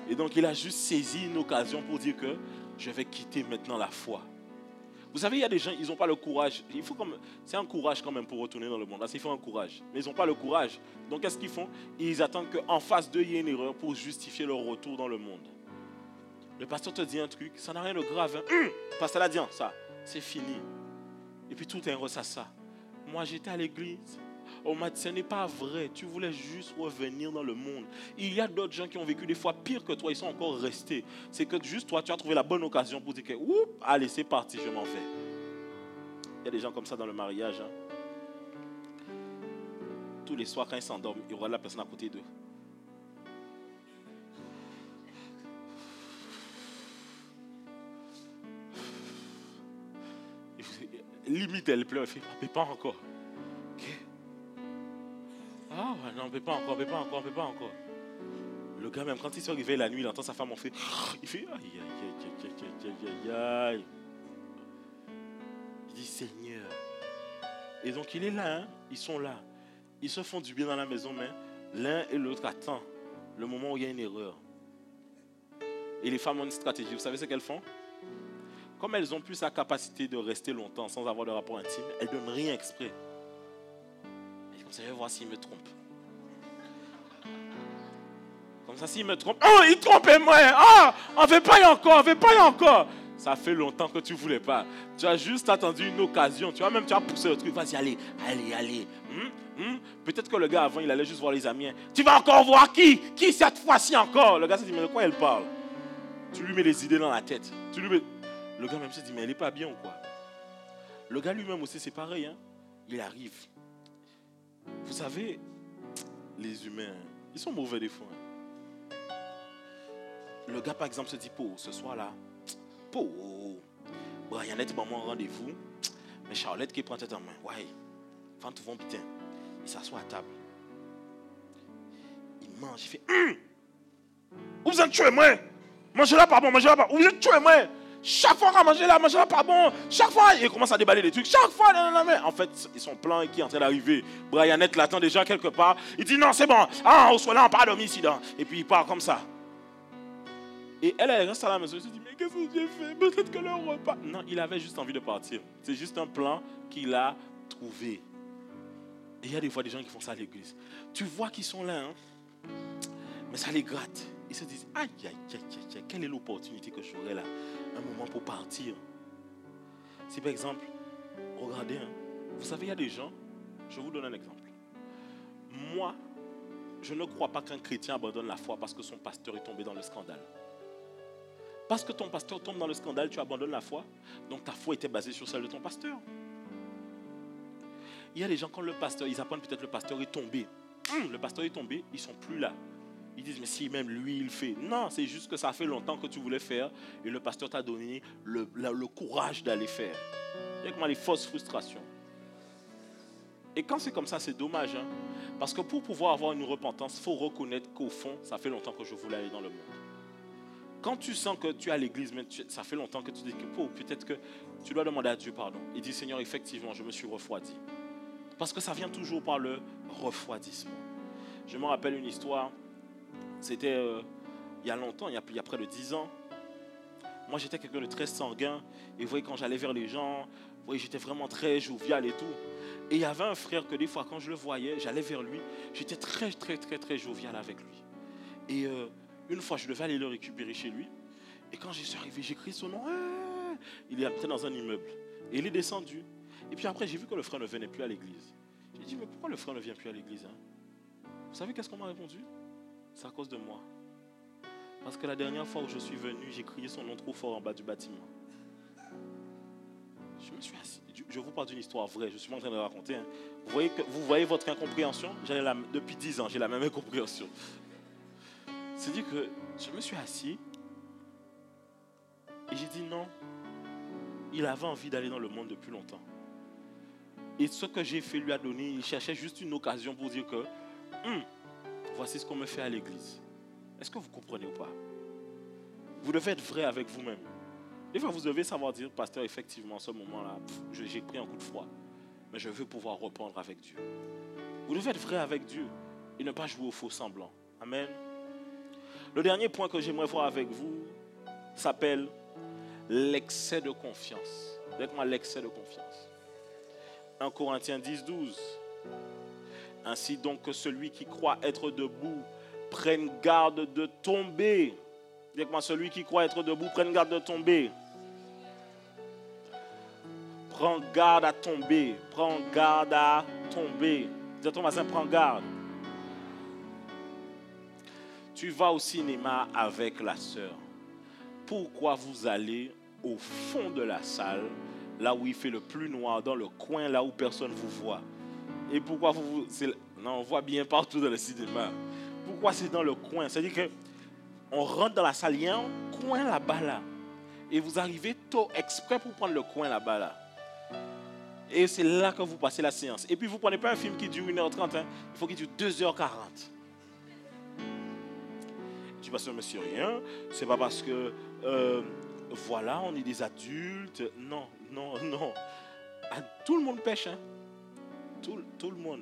Et donc, il a juste saisi une occasion pour dire que je vais quitter maintenant la foi. Vous savez, il y a des gens, ils n'ont pas le courage. C'est un courage quand même pour retourner dans le monde. Là, il faut un courage. Mais ils n'ont pas le courage. Donc, qu'est-ce qu'ils font? Ils attendent qu'en face d'eux, il y ait une erreur pour justifier leur retour dans le monde. Le pasteur te dit un truc, ça n'a rien de grave. Le pasteur l'a dit, ça, c'est fini. Et puis tout est un ressassa. Moi, j'étais à l'église. On m'a dit, ce n'est pas vrai. Tu voulais juste revenir dans le monde. Il y a d'autres gens qui ont vécu des fois pire que toi. Ils sont encore restés. C'est que juste toi, tu as trouvé la bonne occasion pour dire que, allez, c'est parti, je m'en vais. Il y a des gens comme ça dans le mariage. Tous les soirs, quand ils s'endorment, ils regardent la personne à côté d'eux. Limite, elle pleure. Elle fait, mais pas encore. Ah non, on peut pas encore. Le gars, même quand il se réveille la nuit, il entend sa femme en fait. Il fait aïe. Il dit Seigneur. Et donc il est là, ils sont là. Ils se font du bien dans la maison, mais l'un et l'autre attendent le moment où il y a une erreur. Et les femmes ont une stratégie. Vous savez ce qu'elles font? Comme elles ont plus la capacité de rester longtemps sans avoir de rapport intime, elles ne donnent rien exprès. Comme ça, je vais voir s'il me trompe. Comme ça, s'il me trompe, il trompait moi. On ne fait pas encore. Ça fait longtemps que tu ne voulais pas. Tu as juste attendu une occasion. Tu as poussé le truc. Vas-y, allez. Peut-être que le gars avant, il allait juste voir les amis. Tu vas encore voir qui cette fois-ci encore? Le gars se dit, mais de quoi elle parle? Tu lui mets les idées dans la tête. Le gars même se dit, mais elle n'est pas bien ou quoi? Le gars lui-même aussi, c'est pareil. Il arrive. Vous savez, les humains, ils sont mauvais des fois. Le gars, par exemple, se dit, ce soir-là, Brianette, maman, rendez-vous. Mais Charlotte qui prend tête en main. Ouais, quand ils vont bien, il s'assoit à table. Il mange, il fait, vous êtes tué, moi. Mangez là, pas bon. Vous êtes tué, moi. Chaque fois qu'on mange là, pas bon. Chaque fois, il commence à déballer des trucs. Chaque fois, en fait, son plan qui est en train d'arriver. Brianette l'attend déjà quelque part. Il dit non, c'est bon. On soit là, on part dormir ici. Et puis il part comme ça. Et elle reste à la maison. Elle se dit, mais qu'est-ce que j'ai fait? Peut-être que le repas. Non, il avait juste envie de partir. C'est juste un plan qu'il a trouvé. Et il y a des fois des gens qui font ça à l'église. Tu vois qu'ils sont là. Mais ça les gratte. Ils se disent, aïe, aïe, aïe, aïe, quelle est l'opportunité que j'aurai là, un moment pour partir. Si par exemple, regardez, vous savez, il y a des gens, je vous donne un exemple. Moi, je ne crois pas qu'un chrétien abandonne la foi parce que son pasteur est tombé dans le scandale. Parce que ton pasteur tombe dans le scandale, tu abandonnes la foi. Donc ta foi était basée sur celle de ton pasteur. Il y a des gens, quand le pasteur, ils apprennent peut-être le pasteur est tombé. Le pasteur est tombé, ils ne sont plus là. Ils disent, mais si même lui, il fait. Non, c'est juste que ça fait longtemps que tu voulais faire et le pasteur t'a donné le courage d'aller faire. Il y a comment les fausses frustrations. Et quand c'est comme ça, c'est dommage. Parce que pour pouvoir avoir une repentance, il faut reconnaître qu'au fond, ça fait longtemps que je voulais aller dans le monde. Quand tu sens que tu es à l'église, mais ça fait longtemps que tu dis que peut-être que tu dois demander à Dieu pardon. Il dit, Seigneur, effectivement, je me suis refroidi. Parce que ça vient toujours par le refroidissement. Je me rappelle une histoire, c'était il y a longtemps, il y a près de 10 ans. Moi, j'étais quelqu'un de très sanguin. Et vous voyez, quand j'allais vers les gens, vous voyez, j'étais vraiment très jovial et tout. Et il y avait un frère que des fois, quand je le voyais, j'allais vers lui. J'étais très, très, très, très jovial avec lui. Et une fois, je devais aller le récupérer chez lui. Et quand je suis arrivé, j'ai crié son nom. Il est entré dans un immeuble. Et il est descendu. Et puis après, j'ai vu que le frère ne venait plus à l'église. J'ai dit, mais pourquoi le frère ne vient plus à l'église Vous savez qu'est-ce qu'on m'a répondu? C'est à cause de moi. Parce que la dernière fois où je suis venu, j'ai crié son nom trop fort en bas du bâtiment. Je me suis assis. Je vous parle d'une histoire vraie. Je suis pas en train de la raconter. Vous voyez votre incompréhension? Depuis 10 ans, j'ai la même incompréhension. C'est-à-dire que je me suis assis et j'ai dit non. Il avait envie d'aller dans le monde depuis longtemps. Et ce que j'ai fait lui a donné, il cherchait juste une occasion pour dire que voici ce qu'on me fait à l'église. Est-ce que vous comprenez ou pas? Vous devez être vrai avec vous-même. Des fois, vous devez savoir dire, pasteur, effectivement, en ce moment-là, j'ai pris un coup de froid. Mais je veux pouvoir reprendre avec Dieu. Vous devez être vrai avec Dieu et ne pas jouer au faux semblant. Amen. Le dernier point que j'aimerais voir avec vous s'appelle l'excès de confiance. Dites-moi l'excès de confiance. 1 Corinthiens 10, 12. Ainsi donc que celui qui croit être debout prenne garde de tomber. Dites-moi, celui qui croit être debout prenne garde de tomber. Prends garde à tomber. Prends garde à tomber. Dis à ton voisin, prends garde. Tu vas au cinéma avec la sœur. Pourquoi vous allez au fond de la salle, là où il fait le plus noir, dans le coin, là où personne ne vous voit? Et pourquoi non, on voit bien partout dans le cinéma. Pourquoi c'est dans le coin? C'est-à-dire qu'on rentre dans la salle, il y a un coin là-bas, là. Et vous arrivez tôt, exprès pour prendre le coin là-bas, là. Et c'est là que vous passez la séance. Et puis vous ne prenez pas un film qui dure 1h30, il faut qu'il dure 2h40. Tu vas sur monsieur rien, c'est pas parce que voilà, on est des adultes. Non. Tout le monde pêche, tout le monde.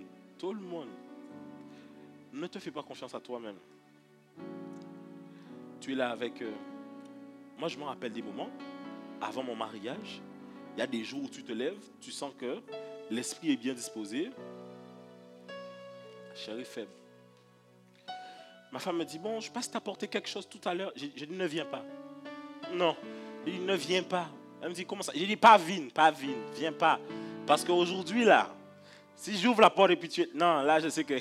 Ne te fais pas confiance à toi-même. Tu es là avec... Moi, je me rappelle des moments, avant mon mariage, il y a des jours où tu te lèves, tu sens que l'esprit est bien disposé. La chair est faible. Ma femme me dit, bon, je passe t'apporter quelque chose tout à l'heure. J'ai dit, ne viens pas. Non, j'ai dit, ne viens pas. Elle me dit, comment ça? J'ai dit, pas vine, viens pas. Parce qu'aujourd'hui, là, si j'ouvre la porte et puis tu es... Non, là, je sais que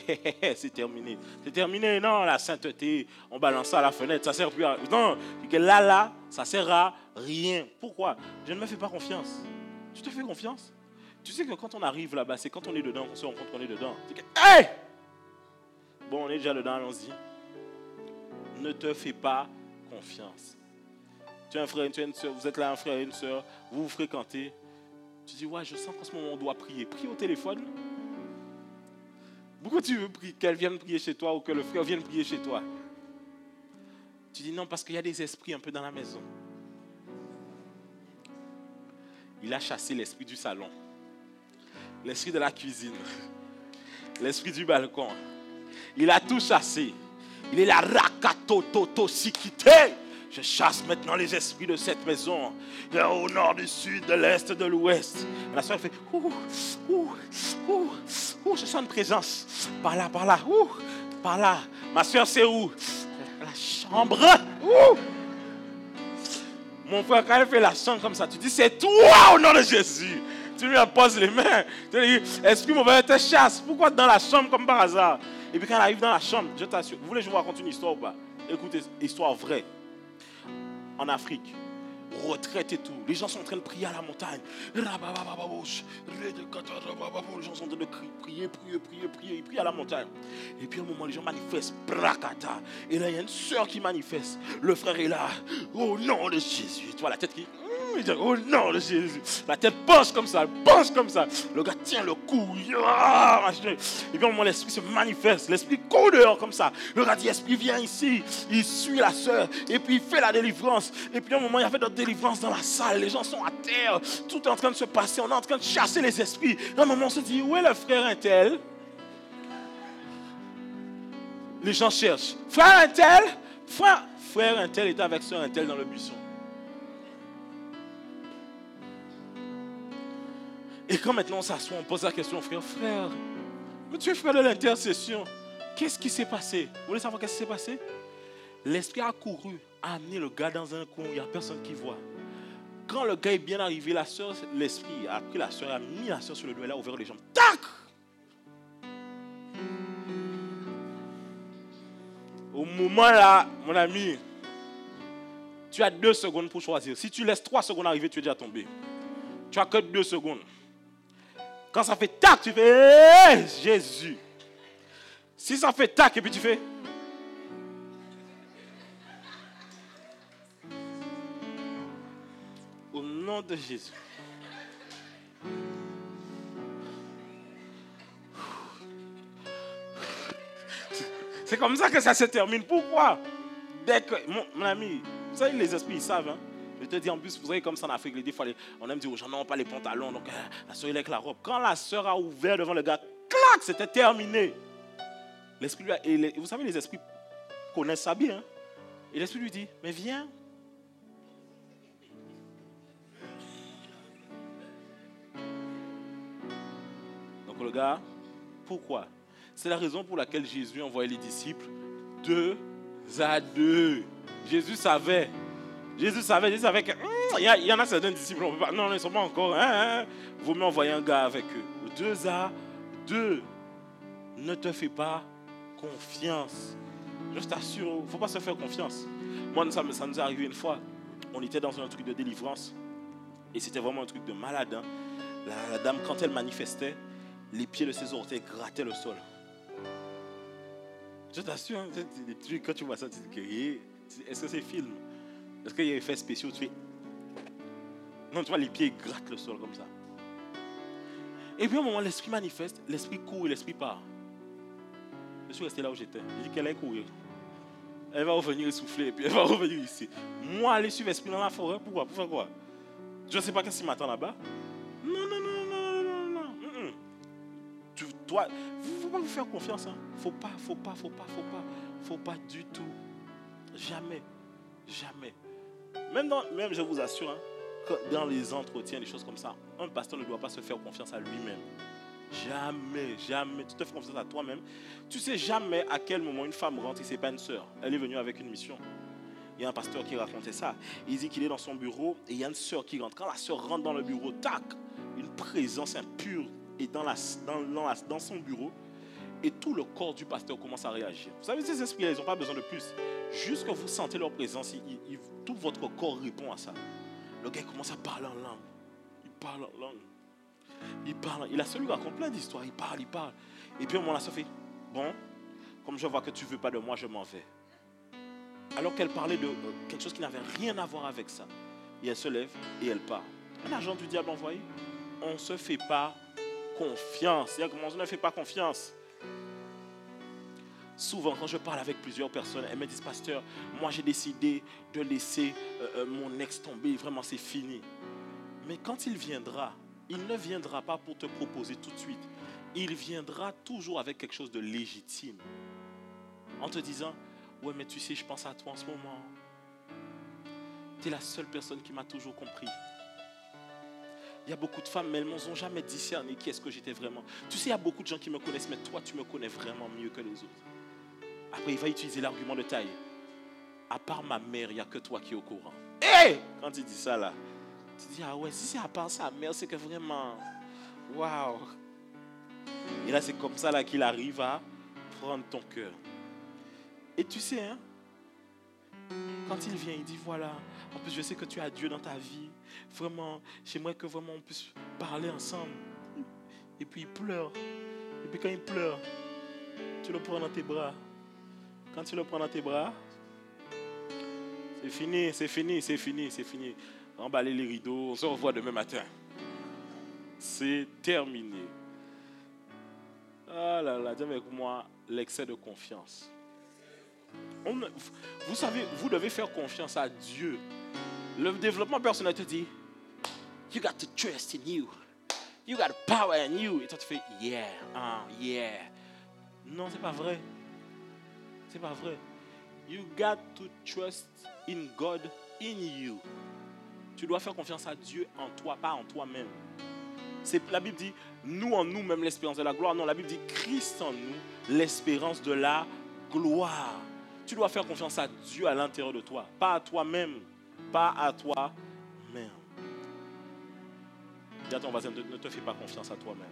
c'est terminé. C'est terminé, non, la sainteté, on balance ça à la fenêtre, ça sert plus à... Non, que là, ça sert à rien. Pourquoi? Je ne me fais pas confiance. Tu te fais confiance? Tu sais que quand on arrive là-bas, c'est quand on est dedans qu'on se rend compte qu'on est dedans. C'est que, hey! Bon, on est déjà dedans, allons-y. Ne te fais pas confiance. Tu as un frère, tu as une soeur, vous êtes là, un frère et une soeur, vous vous fréquentez. Tu dis, ouais, je sens qu'en ce moment, on doit prier. Prie au téléphone. Pourquoi tu veux prier, qu'elle vienne prier chez toi ou que le frère vienne prier chez toi? Tu dis, non, parce qu'il y a des esprits un peu dans la maison. Il a chassé l'esprit du salon, l'esprit de la cuisine, l'esprit du balcon. Il a tout chassé. Il est la rakatototosikité. Je chasse maintenant les esprits de cette maison. Au nord, du sud, de l'est, de l'ouest. La soeur fait je sens une présence. Par là. Par là. Ma soeur, c'est où? La chambre. Ouh. Mon frère, quand elle fait la chambre comme ça, tu dis, c'est toi au nom de Jésus. Tu lui imposes les mains. Tu lui dis, esprit mauvais, te chasse. Pourquoi dans la chambre comme par hasard? Et puis quand elle arrive dans la chambre, je t'assure, vous voulez que je vous raconte une histoire ou pas? Écoutez, histoire vraie. En Afrique, retraite et tout. Les gens sont en train de prier à la montagne. Les gens sont en train de prier. Ils prient à la montagne. Et puis à un moment, les gens manifestent. Brakata. Et là, il y a une soeur qui manifeste. Le frère est là. Au nom de Jésus. Tu vois la tête qui... Au nom de Jésus. La tête penche comme ça. Le gars tient le cou. Et puis à un moment, l'esprit se manifeste. L'esprit court dehors comme ça. Le gars dit, esprit, viens ici. Il suit la soeur. Et puis il fait la délivrance. Et puis à un moment, il y avait d'autres délivrances dans la salle. Les gens sont à terre. Tout est en train de se passer. On est en train de chasser les esprits. À un moment, on se dit, où est le frère untel? Les gens cherchent. Frère untel? Frère untel était avec soeur untel dans le buisson. Et quand maintenant on s'assoit, on pose la question, frère, mais tu es frère de l'intercession. Qu'est-ce qui s'est passé? Vous voulez savoir qu'est-ce qui s'est passé? L'esprit a couru, a amené le gars dans un coin où il n'y a personne qui voit. Quand le gars est bien arrivé, la soeur, l'esprit a pris la soeur, a mis la soeur sur le dos, elle a ouvert les jambes. Tac! Au moment là, mon ami, tu as 2 secondes pour choisir. Si tu laisses 3 secondes arriver, tu es déjà tombé. Tu as que 2 secondes. Quand ça fait tac, tu fais hey, Jésus. Si ça fait tac et puis tu fais au nom de Jésus. C'est comme ça que ça se termine. Pourquoi? Dès que mon ami, vous savez les esprits ils savent. Hein? Je te dis en plus, vous savez comme ça en Afrique, des fois on aime dire aux gens non pas les pantalons, donc la soeur est avec la robe. Quand la soeur a ouvert devant le gars, clac, c'était terminé. L'esprit vous savez les esprits connaissent ça bien. Hein? Et l'esprit lui dit, mais viens. Donc le gars, pourquoi? C'est la raison pour laquelle Jésus envoyait les disciples 2 à 2. Jésus savait qu'il y en a certains disciples, on peut pas, non, ils ne sont pas encore. Vaut mieux envoyer un gars avec eux. 2 à 2. Ne te fais pas confiance. Je t'assure, il ne faut pas se faire confiance. Moi, ça nous est arrivé une fois. On était dans un truc de délivrance. Et c'était vraiment un truc de malade. Hein. La dame, quand elle manifestait, les pieds de ses orteils grattaient le sol. Je t'assure, hein, quand tu vois ça, tu te dis, est-ce que c'est film? Est-ce qu'il y a des effets spéciaux? Tu fais... Non, tu vois, les pieds grattent le sol comme ça. Et puis au moment où l'esprit manifeste, l'esprit court et l'esprit part. Je suis resté là où j'étais. J'ai dit qu'elle allait courir. Elle va revenir essouffler et puis elle va revenir ici. Moi, aller suivre l'esprit dans la forêt, pourquoi? Pour faire quoi? Je ne sais pas qu'est-ce qui m'attend là-bas. Non. Toi, il ne faut pas vous faire confiance. Hein. Faut pas du tout. Jamais. Même je vous assure, hein, dans les entretiens, des choses comme ça, un pasteur ne doit pas se faire confiance à lui-même. Jamais. Tu te fais confiance à toi-même. Tu sais jamais à quel moment une femme rentre et c'est pas une sœur. Elle est venue avec une mission. Il y a un pasteur qui racontait ça. Il dit qu'il est dans son bureau et il y a une sœur qui rentre. Quand la sœur rentre dans le bureau, tac, une présence impure est dans son bureau et tout le corps du pasteur commence à réagir. Vous savez, ces esprits, ils n'ont pas besoin de plus. Juste que vous sentez leur présence, tout votre corps répond à ça. Le gars commence à parler en langue. Il parle en langue. Il a celui qui raconte plein d'histoires. Il parle. Et puis au moment là, ça fait, bon, comme je vois que tu ne veux pas de moi, je m'en vais. Alors qu'elle parlait de quelque chose qui n'avait rien à voir avec ça. Et elle se lève et elle part. Un agent du diable envoyé. On ne se fait pas confiance. C'est-à-dire qu'on ne fait pas confiance. Souvent, quand je parle avec plusieurs personnes, elles me disent, pasteur, moi j'ai décidé de laisser mon ex tomber. Vraiment, c'est fini. Mais quand il viendra, il ne viendra pas pour te proposer tout de suite. Il viendra toujours avec quelque chose de légitime. En te disant, ouais, mais tu sais, je pense à toi en ce moment. Tu es la seule personne qui m'a toujours compris. Il y a beaucoup de femmes, mais elles ne m'ont jamais discerné qui est-ce que j'étais vraiment. Tu sais, il y a beaucoup de gens qui me connaissent, mais toi, tu me connais vraiment mieux que les autres. Après, il va utiliser l'argument de taille. À part ma mère, il n'y a que toi qui es au courant. Hey! Quand il dit ça là, tu dis, ah ouais, si c'est à part sa mère, c'est que vraiment, waouh. Et là, c'est comme ça là qu'il arrive à prendre ton cœur. Et tu sais, hein, quand il vient, il dit, voilà, en plus je sais que tu as Dieu dans ta vie. Vraiment, j'aimerais que vraiment on puisse parler ensemble. Et puis il pleure. Et puis quand il pleure, tu le prends dans tes bras. Quand tu le prends dans tes bras, c'est fini, c'est fini, c'est fini, c'est fini. Emballez les rideaux, on se revoit demain matin. C'est terminé. Ah là là, dis avec moi, l'excès de confiance. Vous savez, vous devez faire confiance à Dieu. Le développement personnel te dit, you got to trust in you. You got power in you. Et toi tu fais, yeah, yeah. Non, c'est pas vrai. C'est pas vrai. You got to trust in God in you. Tu dois faire confiance à Dieu en toi, pas en toi-même. La Bible dit, nous en nous-mêmes l'espérance de la gloire. Non, la Bible dit, Christ en nous l'espérance de la gloire. Tu dois faire confiance à Dieu à l'intérieur de toi, pas à toi-même. Pas à toi-même. Dis à ton voisin, ne te fais pas confiance à toi-même.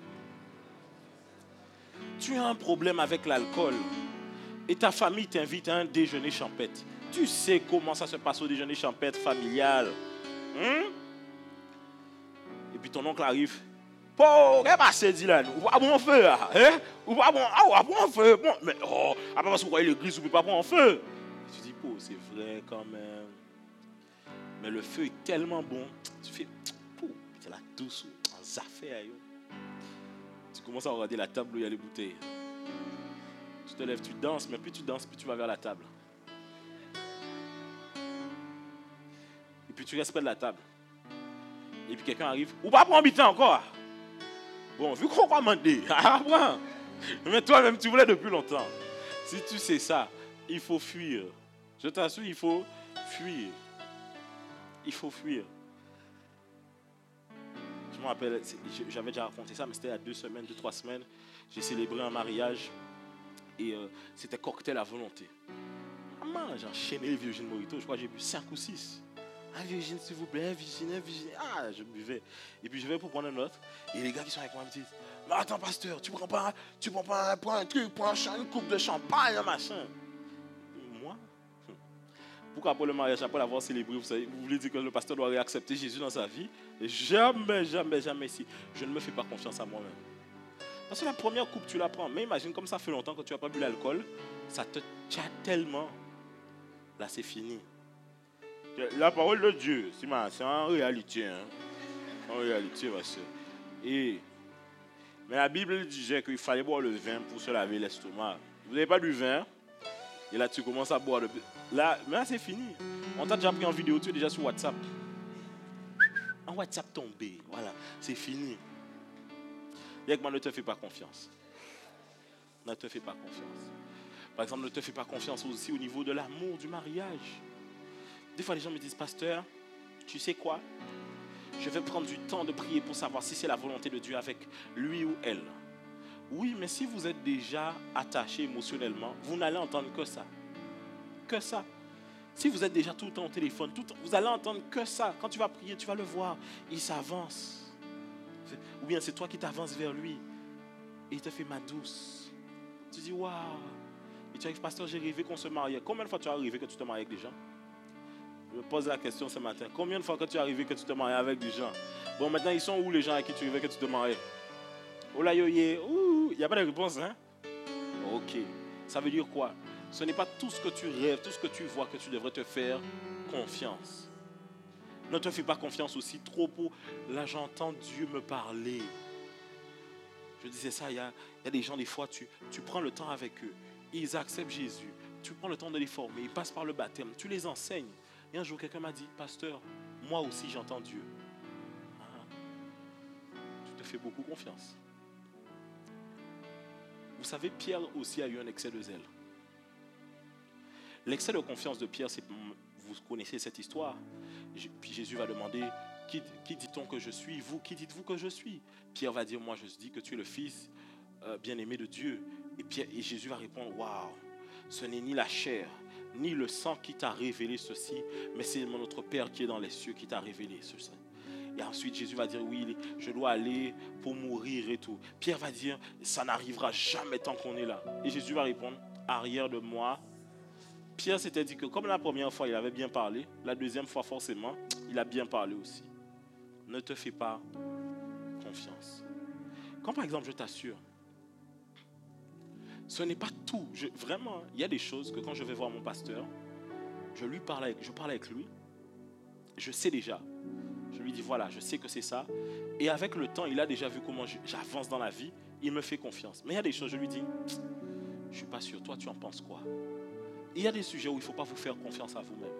Tu as un problème avec l'alcool et ta famille t'invite à un déjeuner champêtre. Tu sais comment ça se passe au déjeuner champêtre familial. Et puis ton oncle arrive. Oh, qu'est-ce que dit là? Ou pas bon feu là? Ou pas bon feu? Bon, mais après parce que vous voyez l'église, vous ne pouvez pas prendre feu. Et tu dis, c'est vrai quand même. Mais le feu est tellement bon. Tu fais, c'est la douce, en affaire. Tu commences à regarder la table où il y a les bouteilles. Tu te lèves, tu danses, mais plus tu danses, plus tu vas vers la table. Et puis tu restes près de la table. Et puis quelqu'un arrive, ou pas pour habiter encore. Bon, vu qu'on va demander, mais toi-même tu voulais depuis longtemps. Si tu sais ça, il faut fuir. Je t'assure, il faut fuir. Il faut fuir. Je me rappelle, j'avais déjà raconté ça, mais c'était il y a 2 semaines, 2-3 semaines. J'ai célébré un mariage et c'était cocktail à volonté. J'ai enchaîné les Virgin Mojito, je crois que j'ai bu 5 ou 6. Un Virgin s'il vous plaît, un Virgin. Ah, je buvais. Et puis je vais pour prendre un autre. Et les gars qui sont avec moi me disent, mais attends pasteur, tu prends pas un truc, prends une coupe de champagne, un machin. Moi? Pourquoi après le mariage, après l'avoir célébré, vous voulez dire que le pasteur doit réaccepter Jésus dans sa vie? Et jamais, si. Je ne me fais pas confiance à moi-même. Parce que la première coupe, tu la prends. Mais imagine, comme ça fait longtemps que tu n'as pas bu l'alcool, ça te tient tellement. Là, c'est fini. La parole de Dieu, c'est en réalité. En réalité, ma soeur. Mais la Bible disait qu'il fallait boire le vin pour se laver l'estomac. Vous n'avez pas du vin? Et là, tu commences à boire. Mais là, c'est fini. On t'a déjà pris en vidéo, tu es déjà sur WhatsApp. En WhatsApp tombé. Voilà, c'est fini. Moi, ne te fais pas confiance. Ne te fais pas confiance. Par exemple, ne te fais pas confiance aussi au niveau de l'amour du mariage. Des fois, les gens me disent, pasteur, tu sais quoi? Je vais prendre du temps de prier pour savoir si c'est la volonté de Dieu avec lui ou elle. Oui, mais si vous êtes déjà attaché émotionnellement, vous n'allez entendre que ça. Que ça. Si vous êtes déjà tout le temps au téléphone, vous allez entendre que ça. Quand tu vas prier, tu vas le voir. Il s'avance. Ou bien c'est toi qui t'avances vers lui. Et il te fait ma douce. Tu dis, waouh. Et tu arrives, pasteur, j'ai rêvé qu'on se mariait. Combien de fois tu as rêvé que tu te mariais avec des gens? Je me pose la question ce matin. Combien de fois que tu es arrivé que tu te mariais avec des gens? Bon, maintenant, ils sont où les gens avec qui tu rêvais que tu te mariais? Oh là, il n'y a pas de réponse, hein? Ok. Ça veut dire quoi? Ce n'est pas tout ce que tu rêves, tout ce que tu vois que tu devrais te faire confiance. Ne te fais pas confiance aussi trop pour... Là, j'entends Dieu me parler. Je disais ça, il y a des gens, des fois, tu prends le temps avec eux. Ils acceptent Jésus. Tu prends le temps de les former. Ils passent par le baptême. Tu les enseignes. Et un jour, quelqu'un m'a dit, pasteur, moi aussi, j'entends Dieu. Tu te fais beaucoup confiance. Vous savez, Pierre aussi a eu un excès de zèle. L'excès de confiance de Pierre, vous connaissez cette histoire. Puis Jésus va demander, qui dit-on que je suis? Vous, qui dites-vous que je suis? Pierre va dire, moi je dis que tu es le fils bien-aimé de Dieu. Et Jésus va répondre, waouh, Ce n'est ni la chair, ni le sang qui t'a révélé ceci, mais c'est notre Père qui est dans les cieux qui t'a révélé ceci. Et ensuite, Jésus va dire, oui, je dois aller pour mourir et tout. Pierre va dire, ça n'arrivera jamais tant qu'on est là. Et Jésus va répondre, arrière de moi. Pierre s'était dit que comme la première fois, il avait bien parlé, la deuxième fois, forcément, il a bien parlé aussi. Ne te fais pas confiance. Quand par exemple, je t'assure, ce n'est pas tout. Vraiment, il y a des choses que quand je vais voir mon pasteur, je parle avec lui, je sais déjà. Je lui dis, voilà, je sais que c'est ça. Et avec le temps, il a déjà vu comment j'avance dans la vie. Il me fait confiance. Mais il y a des choses, je lui dis, je ne suis pas sûr. Toi, tu en penses quoi? Il y a des sujets où il ne faut pas vous faire confiance à vous-même.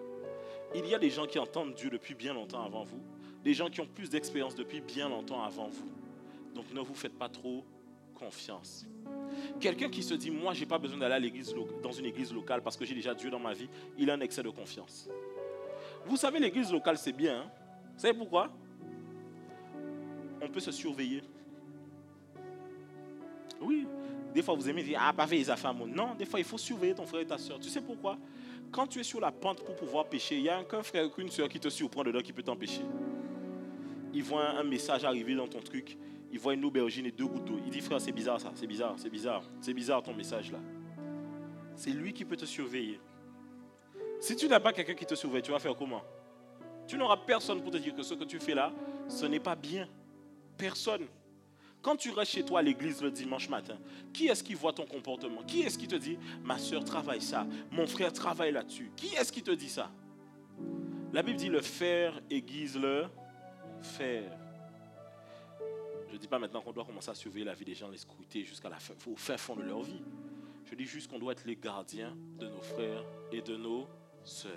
Il y a des gens qui entendent Dieu depuis bien longtemps avant vous. Des gens qui ont plus d'expérience depuis bien longtemps avant vous. Donc, ne vous faites pas trop confiance. Quelqu'un qui se dit, moi, je n'ai pas besoin d'aller à l'église, dans une église locale parce que j'ai déjà Dieu dans ma vie, il a un excès de confiance. Vous savez, l'église locale, c'est bien, hein? Vous savez pourquoi? On peut se surveiller. Oui. Des fois, vous aimez dire, ah, pas fait les affaires. Non, des fois, il faut surveiller ton frère et ta soeur. Tu sais pourquoi? Quand tu es sur la pente pour pouvoir pécher, il y a qu'un frère ou une soeur qui te surprend dedans qui peut t'empêcher. Il voit un message arriver dans ton truc. Il voit une aubergine et 2 gouttes d'eau. Il dit, frère, c'est bizarre ça. C'est bizarre, c'est bizarre. C'est bizarre ton message là. C'est lui qui peut te surveiller. Si tu n'as pas quelqu'un qui te surveille, tu vas faire comment? Tu n'auras personne pour te dire que ce que tu fais là, ce n'est pas bien. Personne. Quand tu restes chez toi à l'église le dimanche matin, qui est-ce qui voit ton comportement? Qui est-ce qui te dit, ma soeur travaille ça, mon frère travaille là-dessus? Qui est-ce qui te dit ça? La Bible dit, le fer aiguise le fer. Je ne dis pas maintenant qu'on doit commencer à surveiller la vie des gens, les scruter jusqu'à la fin, au fin fond de leur vie. Je dis juste qu'on doit être les gardiens de nos frères et de nos sœurs.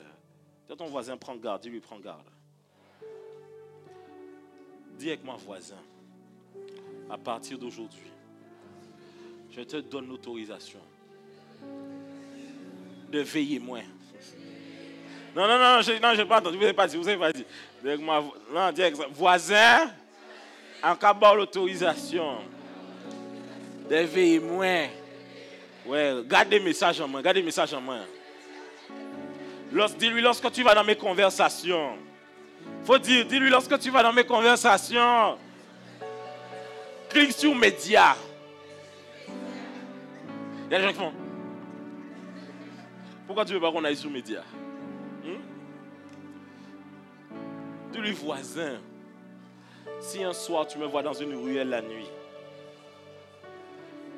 Quand ton voisin prend garde, il lui prend garde. Dis avec moi, voisin, à partir d'aujourd'hui, je te donne l'autorisation de veiller moins. Non, je n'ai pas entendu, vous n'avez pas dit. Dis avec moi, non, dis avec ça, voisin, en cas de l'autorisation de veiller moins. Ouais, garde des messages en main, Dis-lui lorsque tu vas dans mes conversations. Faut dire, dis-lui lorsque tu vas dans mes conversations. Clique sur médias. Il y a des gens qui font. Pourquoi tu veux pas qu'on aille sur médias? Dis-lui voisin. Si un soir tu me vois dans une ruelle la nuit.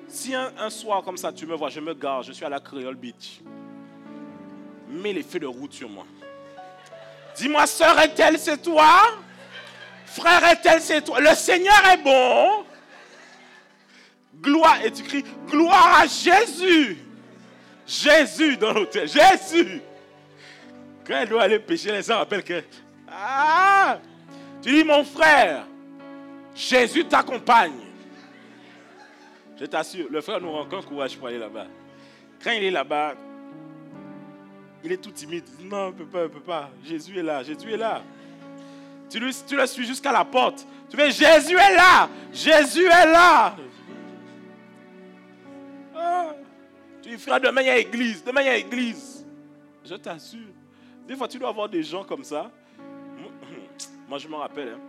Si un soir comme ça tu me vois, je me gare, je suis à la Creole Beach. Mets les feux de route sur moi. Dis-moi, sœur est-elle, c'est toi? Frère est-elle, c'est toi? Le Seigneur est bon. Gloire, et tu cries, gloire à Jésus. Jésus dans l'hôtel, Jésus. Quand elle doit aller pécher, les gens rappellent que... Ah! Tu dis, mon frère, Jésus t'accompagne. Je t'assure, le frère n'aura aucun courage pour aller là-bas. Quand il est là-bas, il est tout timide. Il dit, non, on ne peut pas. Jésus est là, Jésus est là. Tu le suis jusqu'à la porte. Tu fais, Jésus est là, Jésus est là. Ah. Tu dis, frère, demain il y a église. Je t'assure. Des fois, tu dois avoir des gens comme ça. Moi, je me rappelle, hein,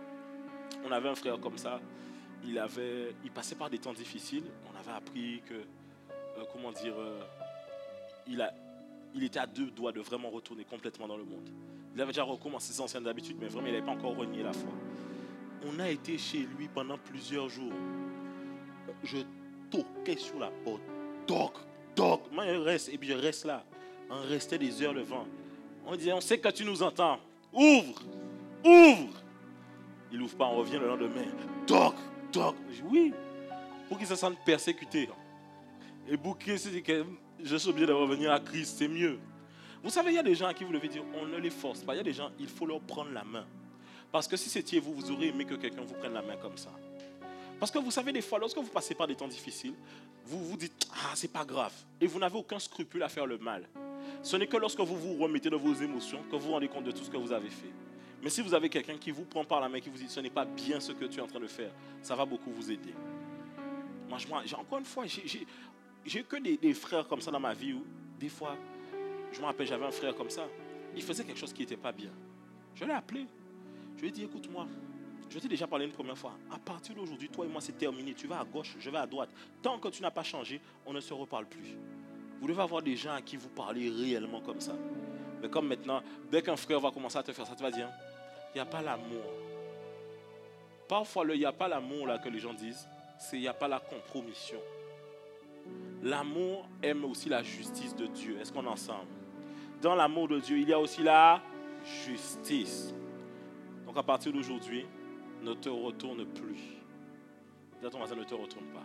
on avait un frère comme ça. Il passait par des temps difficiles. On avait appris que, il était à 2 doigts de vraiment retourner complètement dans le monde. Il avait déjà recommencé ses anciennes habitudes, mais vraiment, il n'avait pas encore renié la foi. On a été chez lui pendant plusieurs jours. Je toquais sur la porte. Toc. Moi, je reste là. On restait des heures devant. On disait, on sait que tu nous entends. Ouvre. Il n'ouvre pas, on revient le lendemain. Toc. Je dis, oui. Pour qu'il se sente persécuté. Et pour qu'il se dise que je suis obligé de revenir à Christ, c'est mieux. Vous savez, il y a des gens à qui vous devez dire, on ne les force pas. Il y a des gens, il faut leur prendre la main. Parce que si c'était vous, vous auriez aimé que quelqu'un vous prenne la main comme ça. Parce que vous savez, des fois, lorsque vous passez par des temps difficiles, vous vous dites, c'est pas grave. Et vous n'avez aucun scrupule à faire le mal. Ce n'est que lorsque vous vous remettez dans vos émotions que vous vous rendez compte de tout ce que vous avez fait. Mais si vous avez quelqu'un qui vous prend par la main, qui vous dit, ce n'est pas bien ce que tu es en train de faire, ça va beaucoup vous aider. Moi, encore une fois, j'ai que des frères comme ça dans ma vie où Des fois, je me rappelle, j'avais un frère comme ça. Il faisait quelque chose qui n'était pas bien. Je l'ai appelé. Je lui ai dit, écoute-moi, je t'ai déjà parlé une première fois. À partir d'aujourd'hui, toi et moi, c'est terminé. Tu vas à gauche, je vais à droite. Tant que tu n'as pas changé, on ne se reparle plus. Vous devez avoir des gens à qui vous parlez réellement comme ça. Mais comme maintenant, dès qu'un frère va commencer à te faire ça, tu vas dire, il n'y a pas l'amour. Parfois, le il n'y a pas l'amour là que les gens disent, c'est il n'y a pas la compromission. L'amour aime aussi la justice de Dieu. Est-ce qu'on est ensemble? Dans l'amour de Dieu, il y a aussi la justice. Donc à partir d'aujourd'hui, ne te retourne plus. Dis à ton voisin, ne te retourne pas.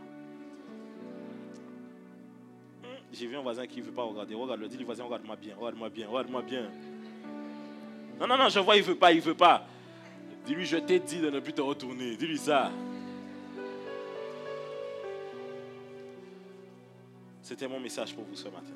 J'ai vu un voisin qui ne veut pas regarder. Regarde-le, dis-le voisin, regarde-moi bien, regarde-moi bien, regarde-moi bien. Non, je vois, il ne veut pas. Dis-lui, je t'ai dit de ne plus te retourner. Dis-lui ça. C'était mon message pour vous ce matin.